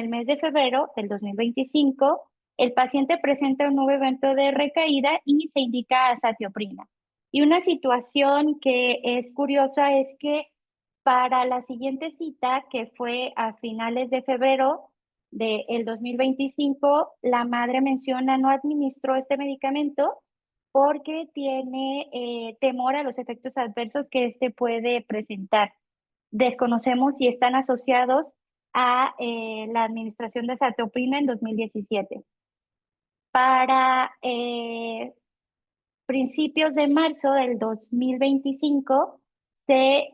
mes de febrero del 2025, el paciente presenta un nuevo evento de recaída y se indica azatioprina. Y una situación que es curiosa es que para la siguiente cita, que fue a finales de febrero del 2025, la madre menciona no administró este medicamento porque tiene temor a los efectos adversos que este puede presentar. Desconocemos si están asociados a la administración de azatioprina en 2017. Para principios de marzo del 2025 se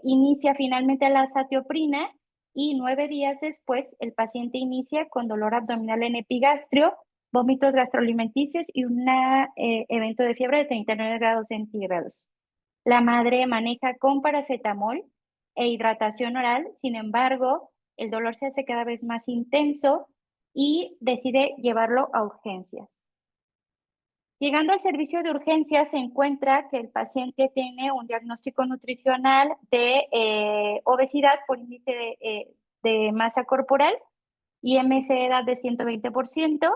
inicia finalmente la azatioprina y 9 días después el paciente inicia con dolor abdominal en epigastrio, vómitos gastroalimenticios y un evento de fiebre de 39 grados centígrados. La madre maneja con paracetamol e hidratación oral, sin embargo, el dolor se hace cada vez más intenso y decide llevarlo a urgencias. Llegando al servicio de urgencias, se encuentra que el paciente tiene un diagnóstico nutricional de obesidad por índice de masa corporal, IMC de edad de 120%,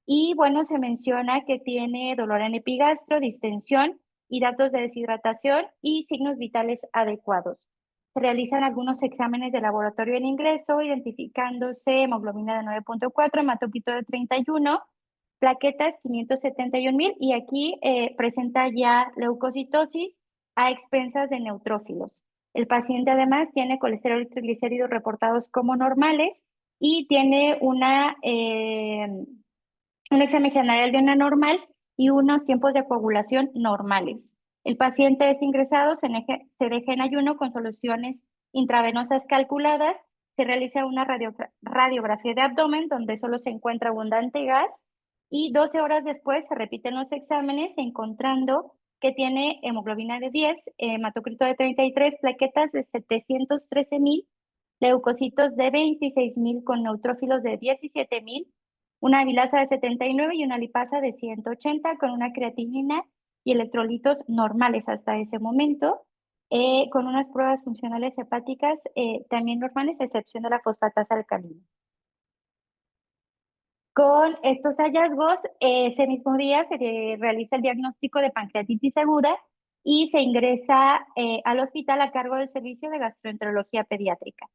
y bueno, se menciona que tiene dolor en epigastro, distensión y datos de deshidratación y signos vitales adecuados. Se realizan algunos exámenes de laboratorio en ingreso, identificándose hemoglobina de 9.4, hematocrit de 31, plaquetas 571,000 y aquí presenta ya leucocitosis a expensas de neutrófilos. El paciente además tiene colesterol y triglicéridos reportados como normales y tiene un examen general de una normal y unos tiempos de coagulación normales. El paciente es ingresado, se deja en ayuno con soluciones intravenosas calculadas, se realiza una radiografía de abdomen donde solo se encuentra abundante gas y 12 horas después se repiten los exámenes encontrando que tiene hemoglobina de 10, hematocrito de 33, plaquetas de 713,000, leucocitos de 26,000 con neutrófilos de 17,000, una amilasa de 79 y una lipasa de 180 con una creatinina y electrolitos normales hasta ese momento, con unas pruebas funcionales hepáticas también normales, a excepción de la fosfatasa alcalina. Con estos hallazgos, ese mismo día se realiza el diagnóstico de pancreatitis aguda y se ingresa al hospital a cargo del servicio de gastroenterología pediátrica.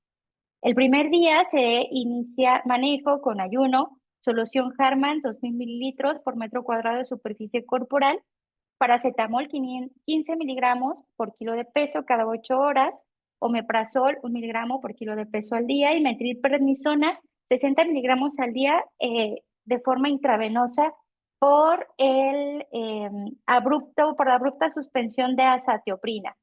El primer día se inicia manejo con ayuno, solución Harman 2,000 mililitros por metro cuadrado de superficie corporal, paracetamol 15 miligramos por kilo de peso cada 8 horas, omeprazol 1 miligramo por kilo de peso al día y metilprednisona 60 miligramos al día de forma intravenosa por la abrupta suspensión de azatioprina.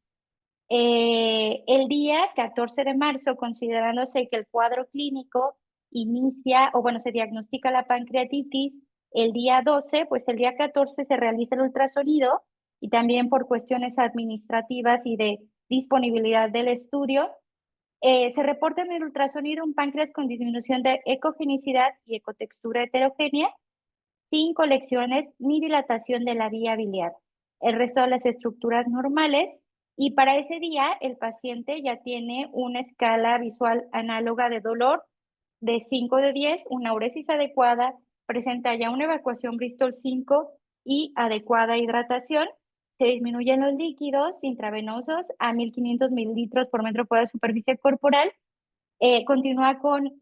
El día 14 de marzo, considerándose que el cuadro clínico inicia, o bueno, se diagnostica la pancreatitis el día 12, pues el día 14 se realiza el ultrasonido y también por cuestiones administrativas y de disponibilidad del estudio, se reporta en el ultrasonido un páncreas con disminución de ecogenicidad y ecotextura heterogénea, sin colecciones ni dilatación de la vía biliar. El resto de las estructuras normales. Y para ese día, el paciente ya tiene una escala visual análoga de dolor de 5 de 10, una uresis adecuada, presenta ya una evacuación Bristol 5 y adecuada hidratación. Se disminuyen los líquidos intravenosos a 1,500 mililitros por metro cuadrado de superficie corporal. Continúa con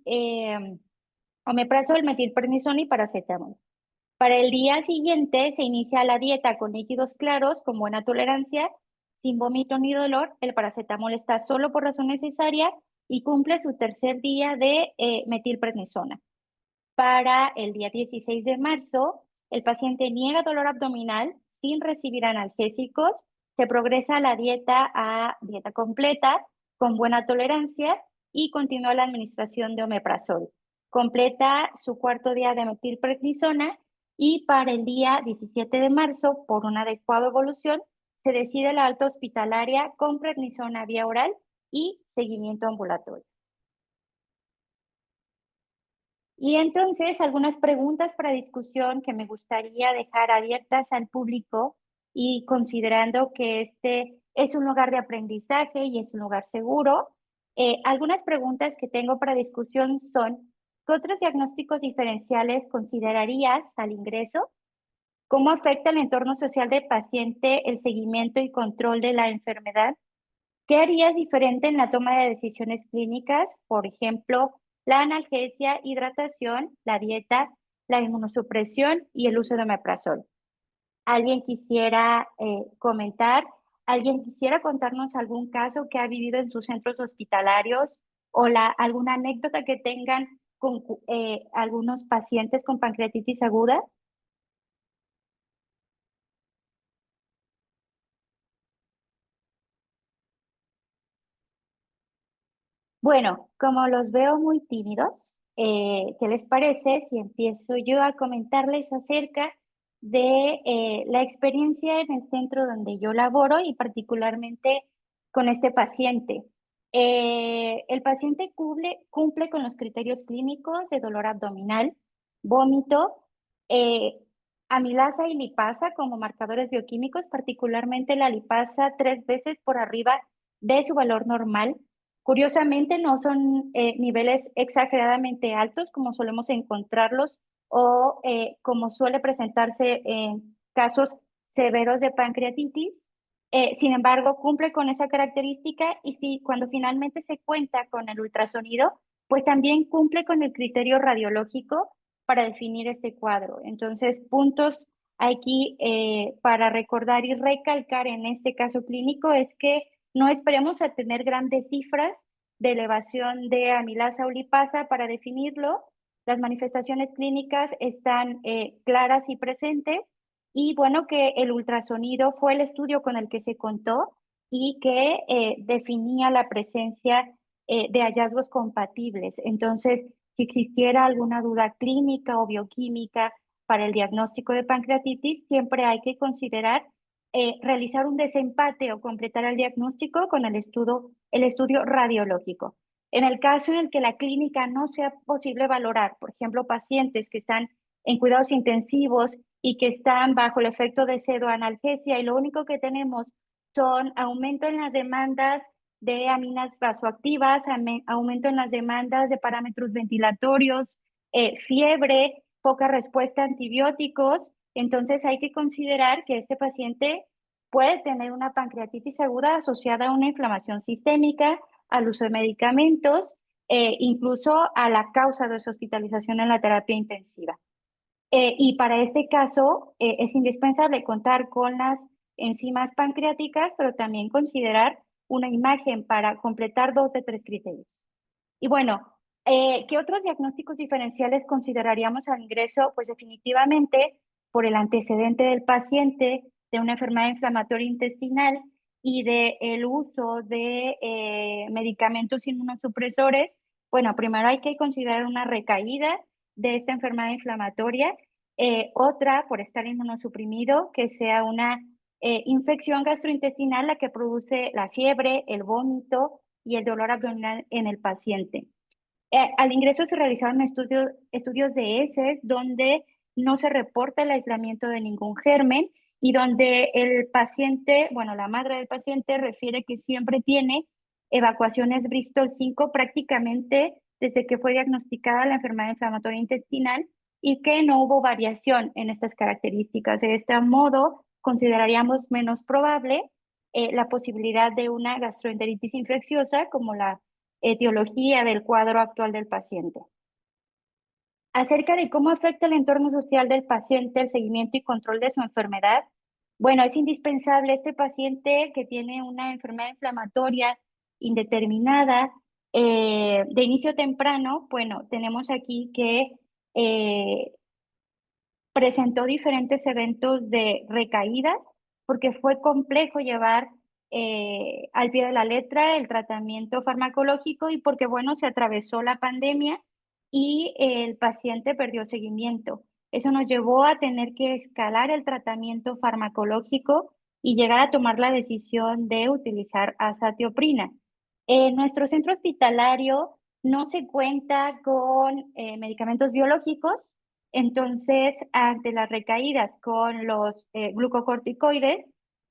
omeprazol, metilprednisona y paracetamol. Para el día siguiente se inicia la dieta con líquidos claros, con buena tolerancia, sin vómito ni dolor. El paracetamol está solo por razón necesaria y cumple su tercer día de metilprednisona. Para el día 16 de marzo, el paciente niega dolor abdominal sin recibir analgésicos, se progresa a dieta completa con buena tolerancia y continúa la administración de omeprazol. Completa su cuarto día de metilprednisona y para el día 17 de marzo, por una adecuada evolución, se decide la alta hospitalaria con prednisona vía oral y seguimiento ambulatorio. Y entonces, algunas preguntas para discusión que me gustaría dejar abiertas al público y considerando que este es un lugar de aprendizaje y es un lugar seguro. Algunas preguntas que tengo para discusión son, ¿qué otros diagnósticos diferenciales considerarías al ingreso? ¿Cómo afecta el entorno social del paciente el seguimiento y control de la enfermedad? ¿Qué harías diferente en la toma de decisiones clínicas? Por ejemplo, la analgesia, hidratación, la dieta, la inmunosupresión y el uso de omeprazol. ¿Alguien quisiera comentar? ¿Alguien quisiera contarnos algún caso que ha vivido en sus centros hospitalarios o alguna anécdota que tengan con algunos pacientes con pancreatitis aguda? Bueno, como los veo muy tímidos, ¿qué les parece si empiezo yo a comentarles acerca de la experiencia en el centro donde yo laboro y particularmente con este paciente? El paciente cumple con los criterios clínicos de dolor abdominal, vómito, eh, amilasa y lipasa como marcadores bioquímicos, particularmente la lipasa 3 veces por arriba de su valor normal. Curiosamente, no son niveles exageradamente altos como solemos encontrarlos o como suele presentarse en casos severos de pancreatitis. Sin embargo, cumple con esa característica y cuando finalmente se cuenta con el ultrasonido, pues también cumple con el criterio radiológico para definir este cuadro. Entonces, puntos aquí para recordar y recalcar en este caso clínico es que no esperemos a tener grandes cifras de elevación de amilasa o lipasa para definirlo. Las manifestaciones clínicas están claras y presentes y bueno, que el ultrasonido fue el estudio con el que se contó y que definía la presencia de hallazgos compatibles. Entonces, si existiera alguna duda clínica o bioquímica para el diagnóstico de pancreatitis, siempre hay que considerar realizar un desempate o completar el diagnóstico con el estudio radiológico. En el caso en el que la clínica no sea posible valorar, por ejemplo, pacientes que están en cuidados intensivos y que están bajo el efecto de pseudoanalgesia y lo único que tenemos son aumento en las demandas de aminas vasoactivas, aumento en las demandas de parámetros ventilatorios, fiebre, poca respuesta a antibióticos. Entonces hay que considerar que este paciente puede tener una pancreatitis aguda asociada a una inflamación sistémica, al uso de medicamentos, incluso a la causa de su hospitalización en la terapia intensiva. Y para este caso es indispensable contar con las enzimas pancreáticas, pero también considerar una imagen para completar 2 de 3 criterios. Y bueno, ¿qué otros diagnósticos diferenciales consideraríamos al ingreso? Pues definitivamente por el antecedente del paciente de una enfermedad inflamatoria intestinal y del uso de medicamentos inmunosupresores. Bueno, primero hay que considerar una recaída de esta enfermedad inflamatoria, otra por estar inmunosuprimido, que sea una infección gastrointestinal la que produce la fiebre, el vómito y el dolor abdominal en el paciente. Al ingreso se realizaron estudios de heces donde no se reporta el aislamiento de ningún germen y donde el paciente, bueno, la madre del paciente refiere que siempre tiene evacuaciones Bristol 5 prácticamente desde que fue diagnosticada la enfermedad inflamatoria intestinal y que no hubo variación en estas características. De este modo, consideraríamos menos probable la posibilidad de una gastroenteritis infecciosa como la etiología del cuadro actual del paciente. Acerca de cómo afecta el entorno social del paciente el seguimiento y control de su enfermedad, bueno, es indispensable este paciente que tiene una enfermedad inflamatoria indeterminada de inicio temprano, bueno, tenemos aquí que presentó diferentes eventos de recaídas porque fue complejo llevar al pie de la letra el tratamiento farmacológico y porque, bueno, se atravesó la pandemia y el paciente perdió seguimiento. Eso nos llevó a tener que escalar el tratamiento farmacológico y llegar a tomar la decisión de utilizar azatioprina. En nuestro centro hospitalario no se cuenta con medicamentos biológicos, entonces, ante las recaídas con los glucocorticoides,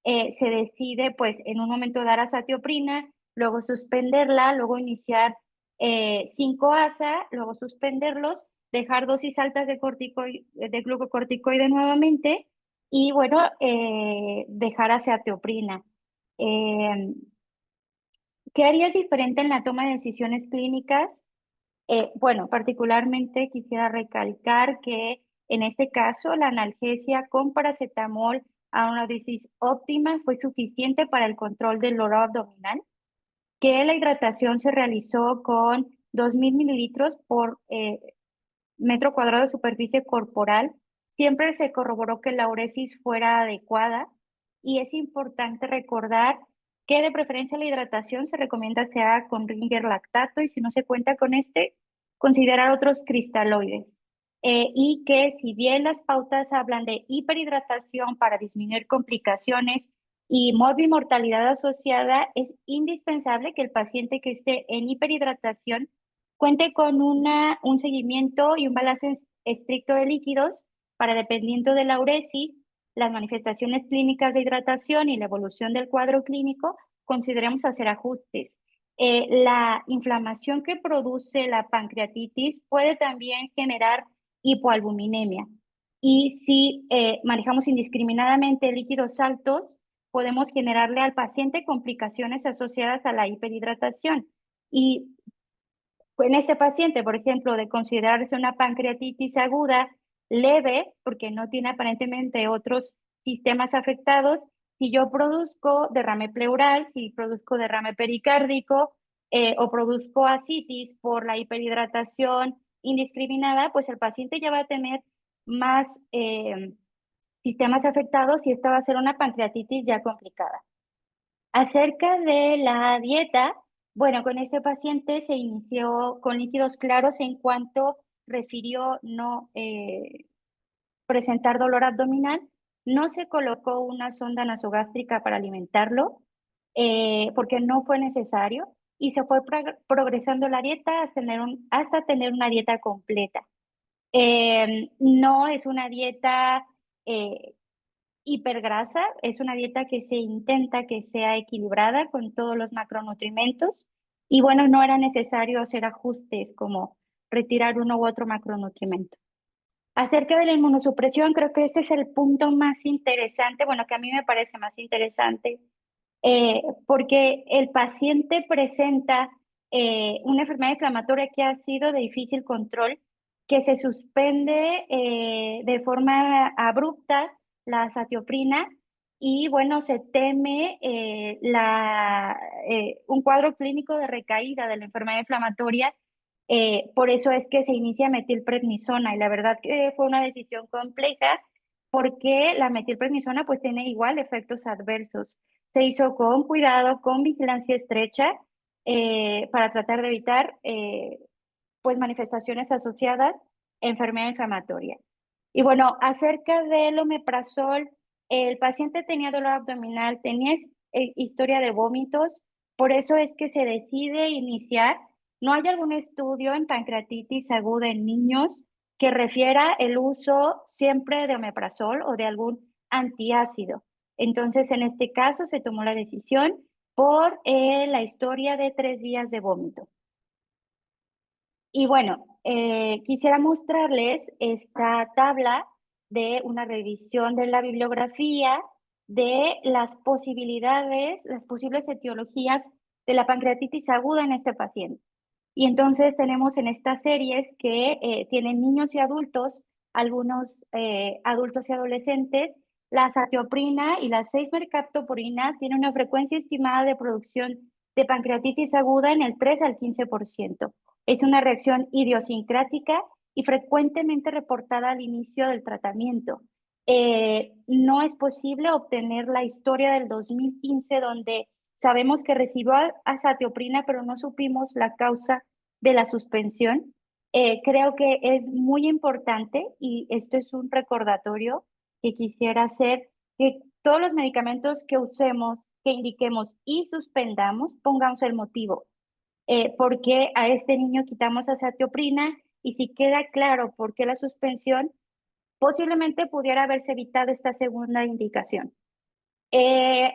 se decide, pues, en un momento dar azatioprina, luego suspenderla, luego iniciar 5-ASA, luego suspenderlos, dejar dosis altas de glucocorticoide nuevamente y, bueno, dejar azatioprina. ¿Qué harías diferente en la toma de decisiones clínicas? Bueno, particularmente quisiera recalcar que en este caso la analgesia con paracetamol a una dosis óptima fue suficiente para el control del dolor abdominal, que la hidratación se realizó con 2.000 mililitros por metro cuadrado de superficie corporal. Siempre se corroboró que la uresis fuera adecuada y es importante recordar que de preferencia la hidratación se recomienda sea con Ringer lactato y si no se cuenta con este, considerar otros cristaloides. Y que si bien las pautas hablan de hiperhidratación para disminuir complicaciones y morbimortalidad asociada, es indispensable que el paciente que esté en hiperhidratación cuente con un seguimiento y un balance estricto de líquidos para, dependiendo de la uresis, las manifestaciones clínicas de hidratación y la evolución del cuadro clínico, consideremos hacer ajustes. La inflamación que produce la pancreatitis puede también generar hipoalbuminemia. Y si manejamos indiscriminadamente líquidos altos, podemos generarle al paciente complicaciones asociadas a la hiperhidratación. Y en este paciente, por ejemplo, de considerarse una pancreatitis aguda leve, porque no tiene aparentemente otros sistemas afectados, si yo produzco derrame pleural, si produzco derrame pericárdico o produzco ascitis por la hiperhidratación indiscriminada, pues el paciente ya va a tener más sistemas afectados y esta va a ser una pancreatitis ya complicada. Acerca de la dieta, bueno, con este paciente se inició con líquidos claros en cuanto refirió no presentar dolor abdominal. No se colocó una sonda nasogástrica para alimentarlo porque no fue necesario y se fue progresando la dieta hasta tener una dieta completa. No es una dieta hipergrasa, es una dieta que se intenta que sea equilibrada con todos los macronutrimentos y bueno, no era necesario hacer ajustes como retirar uno u otro macronutrimento. Acerca de la inmunosupresión, creo que este es el punto más interesante, bueno, que a mí me parece más interesante, porque el paciente presenta una enfermedad inflamatoria que ha sido de difícil control, que se suspende de forma abrupta la azatioprina y bueno, se teme un cuadro clínico de recaída de la enfermedad inflamatoria. Por eso es que se inicia metilprednisona y la verdad que fue una decisión compleja porque la metilprednisona pues tiene igual efectos adversos. Se hizo con cuidado, con vigilancia estrecha para tratar de evitar pues manifestaciones asociadas a enfermedad inflamatoria. Y bueno, acerca del omeprazol, el paciente tenía dolor abdominal, tenía historia de vómitos, por eso es que se decide iniciar. No hay algún estudio en pancreatitis aguda en niños que refiera el uso siempre de omeprazol o de algún antiácido. Entonces, en este caso se tomó la decisión por la historia de 3 días de vómito. Y bueno, quisiera mostrarles esta tabla de una revisión de la bibliografía de las posibilidades, las posibles etiologías de la pancreatitis aguda en este paciente. Y entonces tenemos en estas series que tienen niños y adultos, algunos adultos y adolescentes, la azatioprina y la 6-mercaptopurina tienen una frecuencia estimada de producción de pancreatitis aguda en el 3 al 15%. Es una reacción idiosincrática y frecuentemente reportada al inicio del tratamiento. No es posible obtener la historia del 2015 donde sabemos que recibió azatioprina, pero no supimos la causa de la suspensión. Creo que es muy importante y esto es un recordatorio que quisiera hacer, que todos los medicamentos que usemos, que indiquemos y suspendamos, pongamos el motivo. ¿Por qué a este niño quitamos azatioprina? Y si queda claro por qué la suspensión, posiblemente pudiera haberse evitado esta segunda indicación.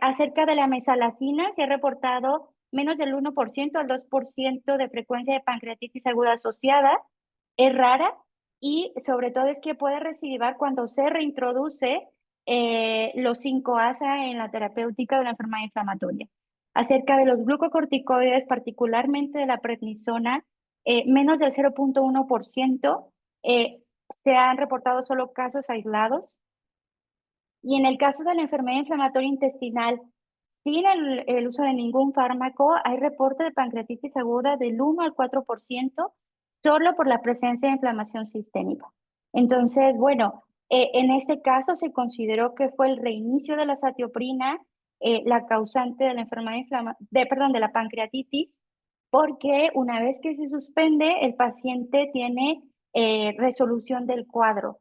Acerca de la mesalazina, se ha reportado menos del 1% al 2% de frecuencia de pancreatitis aguda asociada. Es rara y sobre todo es que puede recidivar cuando se reintroduce los 5-ASA en la terapéutica de la enfermedad inflamatoria. Acerca de los glucocorticoides, particularmente de la prednisona, menos del 0.1%. Se han reportado solo casos aislados. Y en el caso de la enfermedad inflamatoria intestinal, sin el uso de ningún fármaco, hay reporte de pancreatitis aguda del 1 al 4%, solo por la presencia de inflamación sistémica. Entonces, bueno, en este caso se consideró que fue el reinicio de la azatioprina la causante de la enfermedad de la pancreatitis, porque una vez que se suspende, el paciente tiene resolución del cuadro.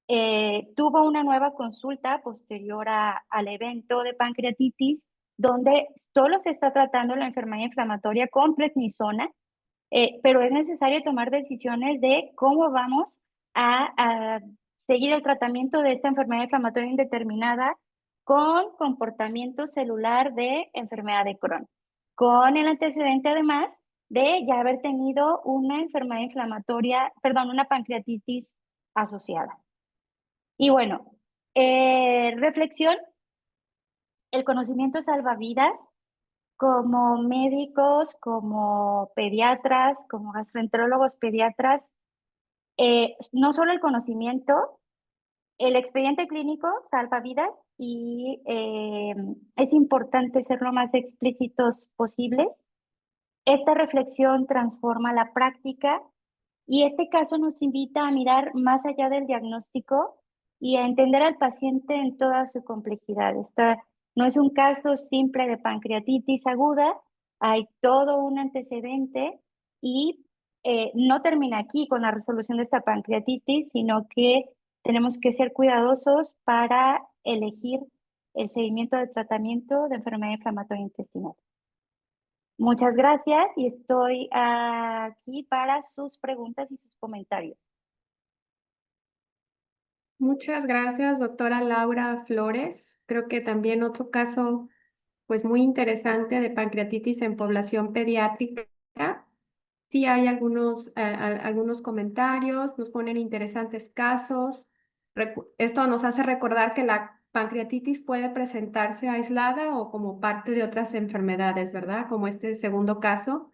Tuvo una nueva consulta posterior al evento de pancreatitis, donde solo se está tratando la enfermedad inflamatoria con prednisona, pero es necesario tomar decisiones de cómo vamos a seguir el tratamiento de esta enfermedad inflamatoria indeterminada con comportamiento celular de enfermedad de Crohn, con el antecedente además de ya haber tenido una enfermedad inflamatoria, perdón, una pancreatitis asociada. Y bueno, reflexión, el conocimiento salva vidas. Como médicos, como pediatras, como gastroenterólogos pediatras, no solo el conocimiento, el expediente clínico salva vidas y es importante ser lo más explícitos posibles. Esta reflexión transforma la práctica y este caso nos invita a mirar más allá del diagnóstico y a entender al paciente en toda su complejidad. No es un caso simple de pancreatitis aguda, hay todo un antecedente y no termina aquí con la resolución de esta pancreatitis, sino que tenemos que ser cuidadosos para elegir el seguimiento de tratamiento de enfermedad inflamatoria intestinal. Muchas gracias y estoy aquí para sus preguntas y sus comentarios. Muchas gracias, doctora Laura Flores. Creo que también otro caso, pues muy interesante de pancreatitis en población pediátrica. Sí hay algunos comentarios, nos ponen interesantes casos. Esto nos hace recordar que la pancreatitis puede presentarse aislada o como parte de otras enfermedades, ¿verdad? Como este segundo caso,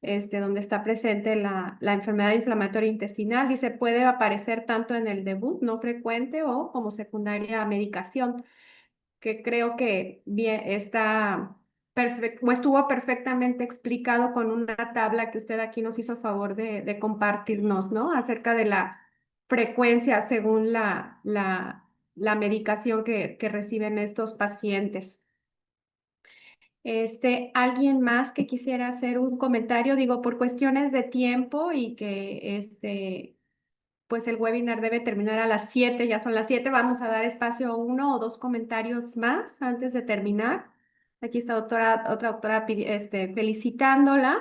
donde está presente la enfermedad inflamatoria intestinal. Dice, puede aparecer tanto en el debut no frecuente o como secundaria a medicación, que creo que bien está o estuvo perfectamente explicado con una tabla que usted aquí nos hizo favor de compartirnos, ¿no? Acerca de la frecuencia según la medicación que reciben estos pacientes. ¿Alguien más que quisiera hacer un comentario? Digo, por cuestiones de tiempo y que pues el webinar debe terminar a las 7, ya son las 7, vamos a dar espacio a 1 o 2 comentarios más antes de terminar. Aquí está otra doctora felicitándola.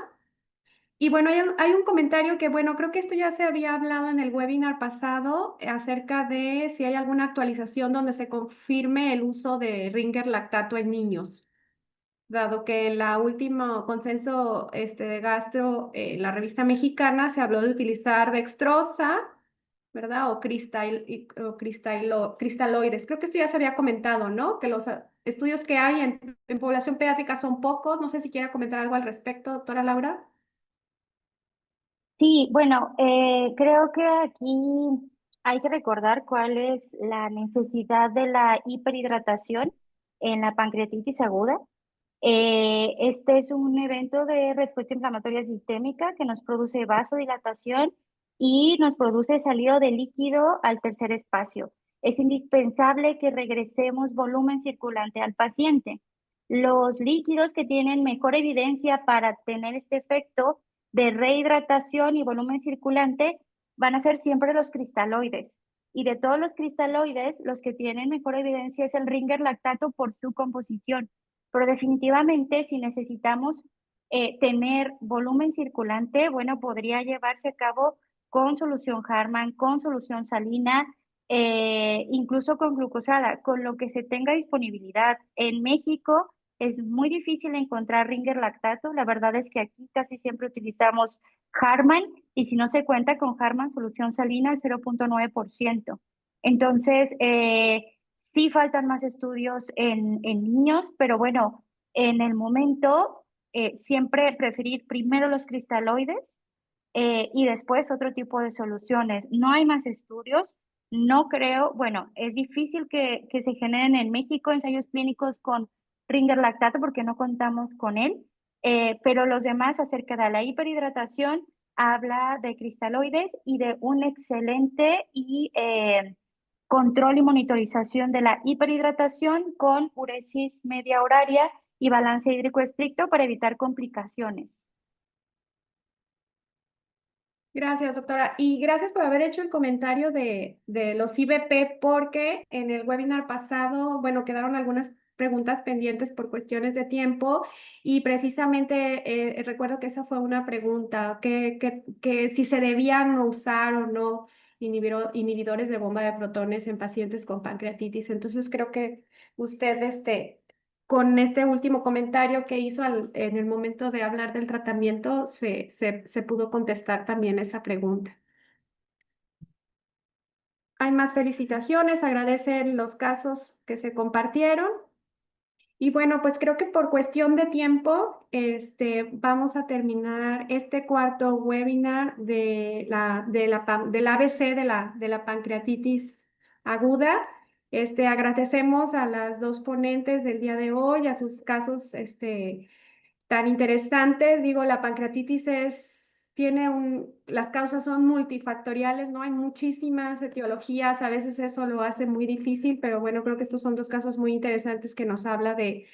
Y bueno, hay un comentario que, bueno, creo que esto ya se había hablado en el webinar pasado acerca de si hay alguna actualización donde se confirme el uso de Ringer lactato en niños. Dado que en la última consenso de gastro, la revista mexicana, se habló de utilizar dextrosa, ¿verdad? O cristaloides. Creo que esto ya se había comentado, ¿no? Que los estudios que hay en población pediátrica son pocos. No sé si quiera comentar algo al respecto, doctora Laura. Sí, bueno, creo que aquí hay que recordar cuál es la necesidad de la hiperhidratación en la pancreatitis aguda. Este es un evento de respuesta inflamatoria sistémica que nos produce vasodilatación y nos produce salido de líquido al tercer espacio. Es indispensable que regresemos volumen circulante al paciente. Los líquidos que tienen mejor evidencia para tener este efecto de rehidratación y volumen circulante van a ser siempre los cristaloides. Y de todos los cristaloides, los que tienen mejor evidencia es el Ringer lactato por su composición. Pero definitivamente, si necesitamos tener volumen circulante, bueno, podría llevarse a cabo con solución Harman, con solución salina, incluso con glucosada, con lo que se tenga disponibilidad. En México es muy difícil encontrar Ringer lactato. La verdad es que aquí casi siempre utilizamos Harman y si no se cuenta con Harman, solución salina al 0.9%. Entonces, sí faltan más estudios en niños, pero bueno, en el momento siempre preferir primero los cristaloides y después otro tipo de soluciones. No hay más estudios, no creo, bueno, es difícil que se generen en México ensayos clínicos con Ringer lactato porque no contamos con él, pero los demás acerca de la hiperhidratación habla de cristaloides y de un excelente y control y monitorización de la hiperhidratación con uresis media horaria y balance hídrico estricto para evitar complicaciones. Gracias, doctora. Y gracias por haber hecho el comentario de los IBP, porque en el webinar pasado, bueno, quedaron algunas preguntas pendientes por cuestiones de tiempo y precisamente recuerdo que esa fue una pregunta, que si se debían usar o no inhibidores de bomba de protones en pacientes con pancreatitis. Entonces creo que usted, con este último comentario que hizo en el momento de hablar del tratamiento, se pudo contestar también esa pregunta. Hay más felicitaciones, agradecen los casos que se compartieron. Y bueno, pues creo que por cuestión de tiempo, vamos a terminar este cuarto webinar del ABC de la pancreatitis aguda. Agradecemos a las dos ponentes del día de hoy, a sus casos tan interesantes. Digo, la pancreatitis las causas son multifactoriales, ¿no? Hay muchísimas etiologías, a veces eso lo hace muy difícil, pero bueno, creo que estos son dos casos muy interesantes que nos habla de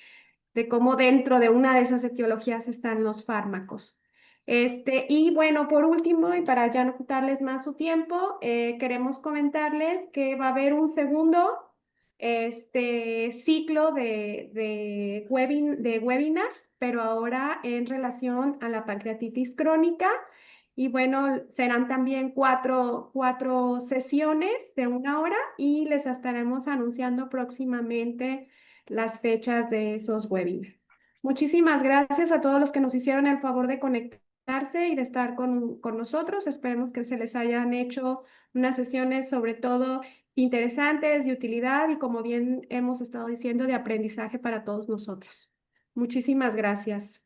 cómo dentro de una de esas etiologías están los fármacos. Y bueno, por último, y para ya no quitarles más su tiempo, queremos comentarles que va a haber un segundo ciclo de webinars, pero ahora en relación a la pancreatitis crónica. Y bueno, serán también cuatro sesiones de 1 hora y les estaremos anunciando próximamente las fechas de esos webinars. Muchísimas gracias a todos los que nos hicieron el favor de conectarse y de estar con nosotros. Esperemos que se les hayan hecho unas sesiones sobre todo interesantes, de utilidad y, como bien hemos estado diciendo, de aprendizaje para todos nosotros. Muchísimas gracias.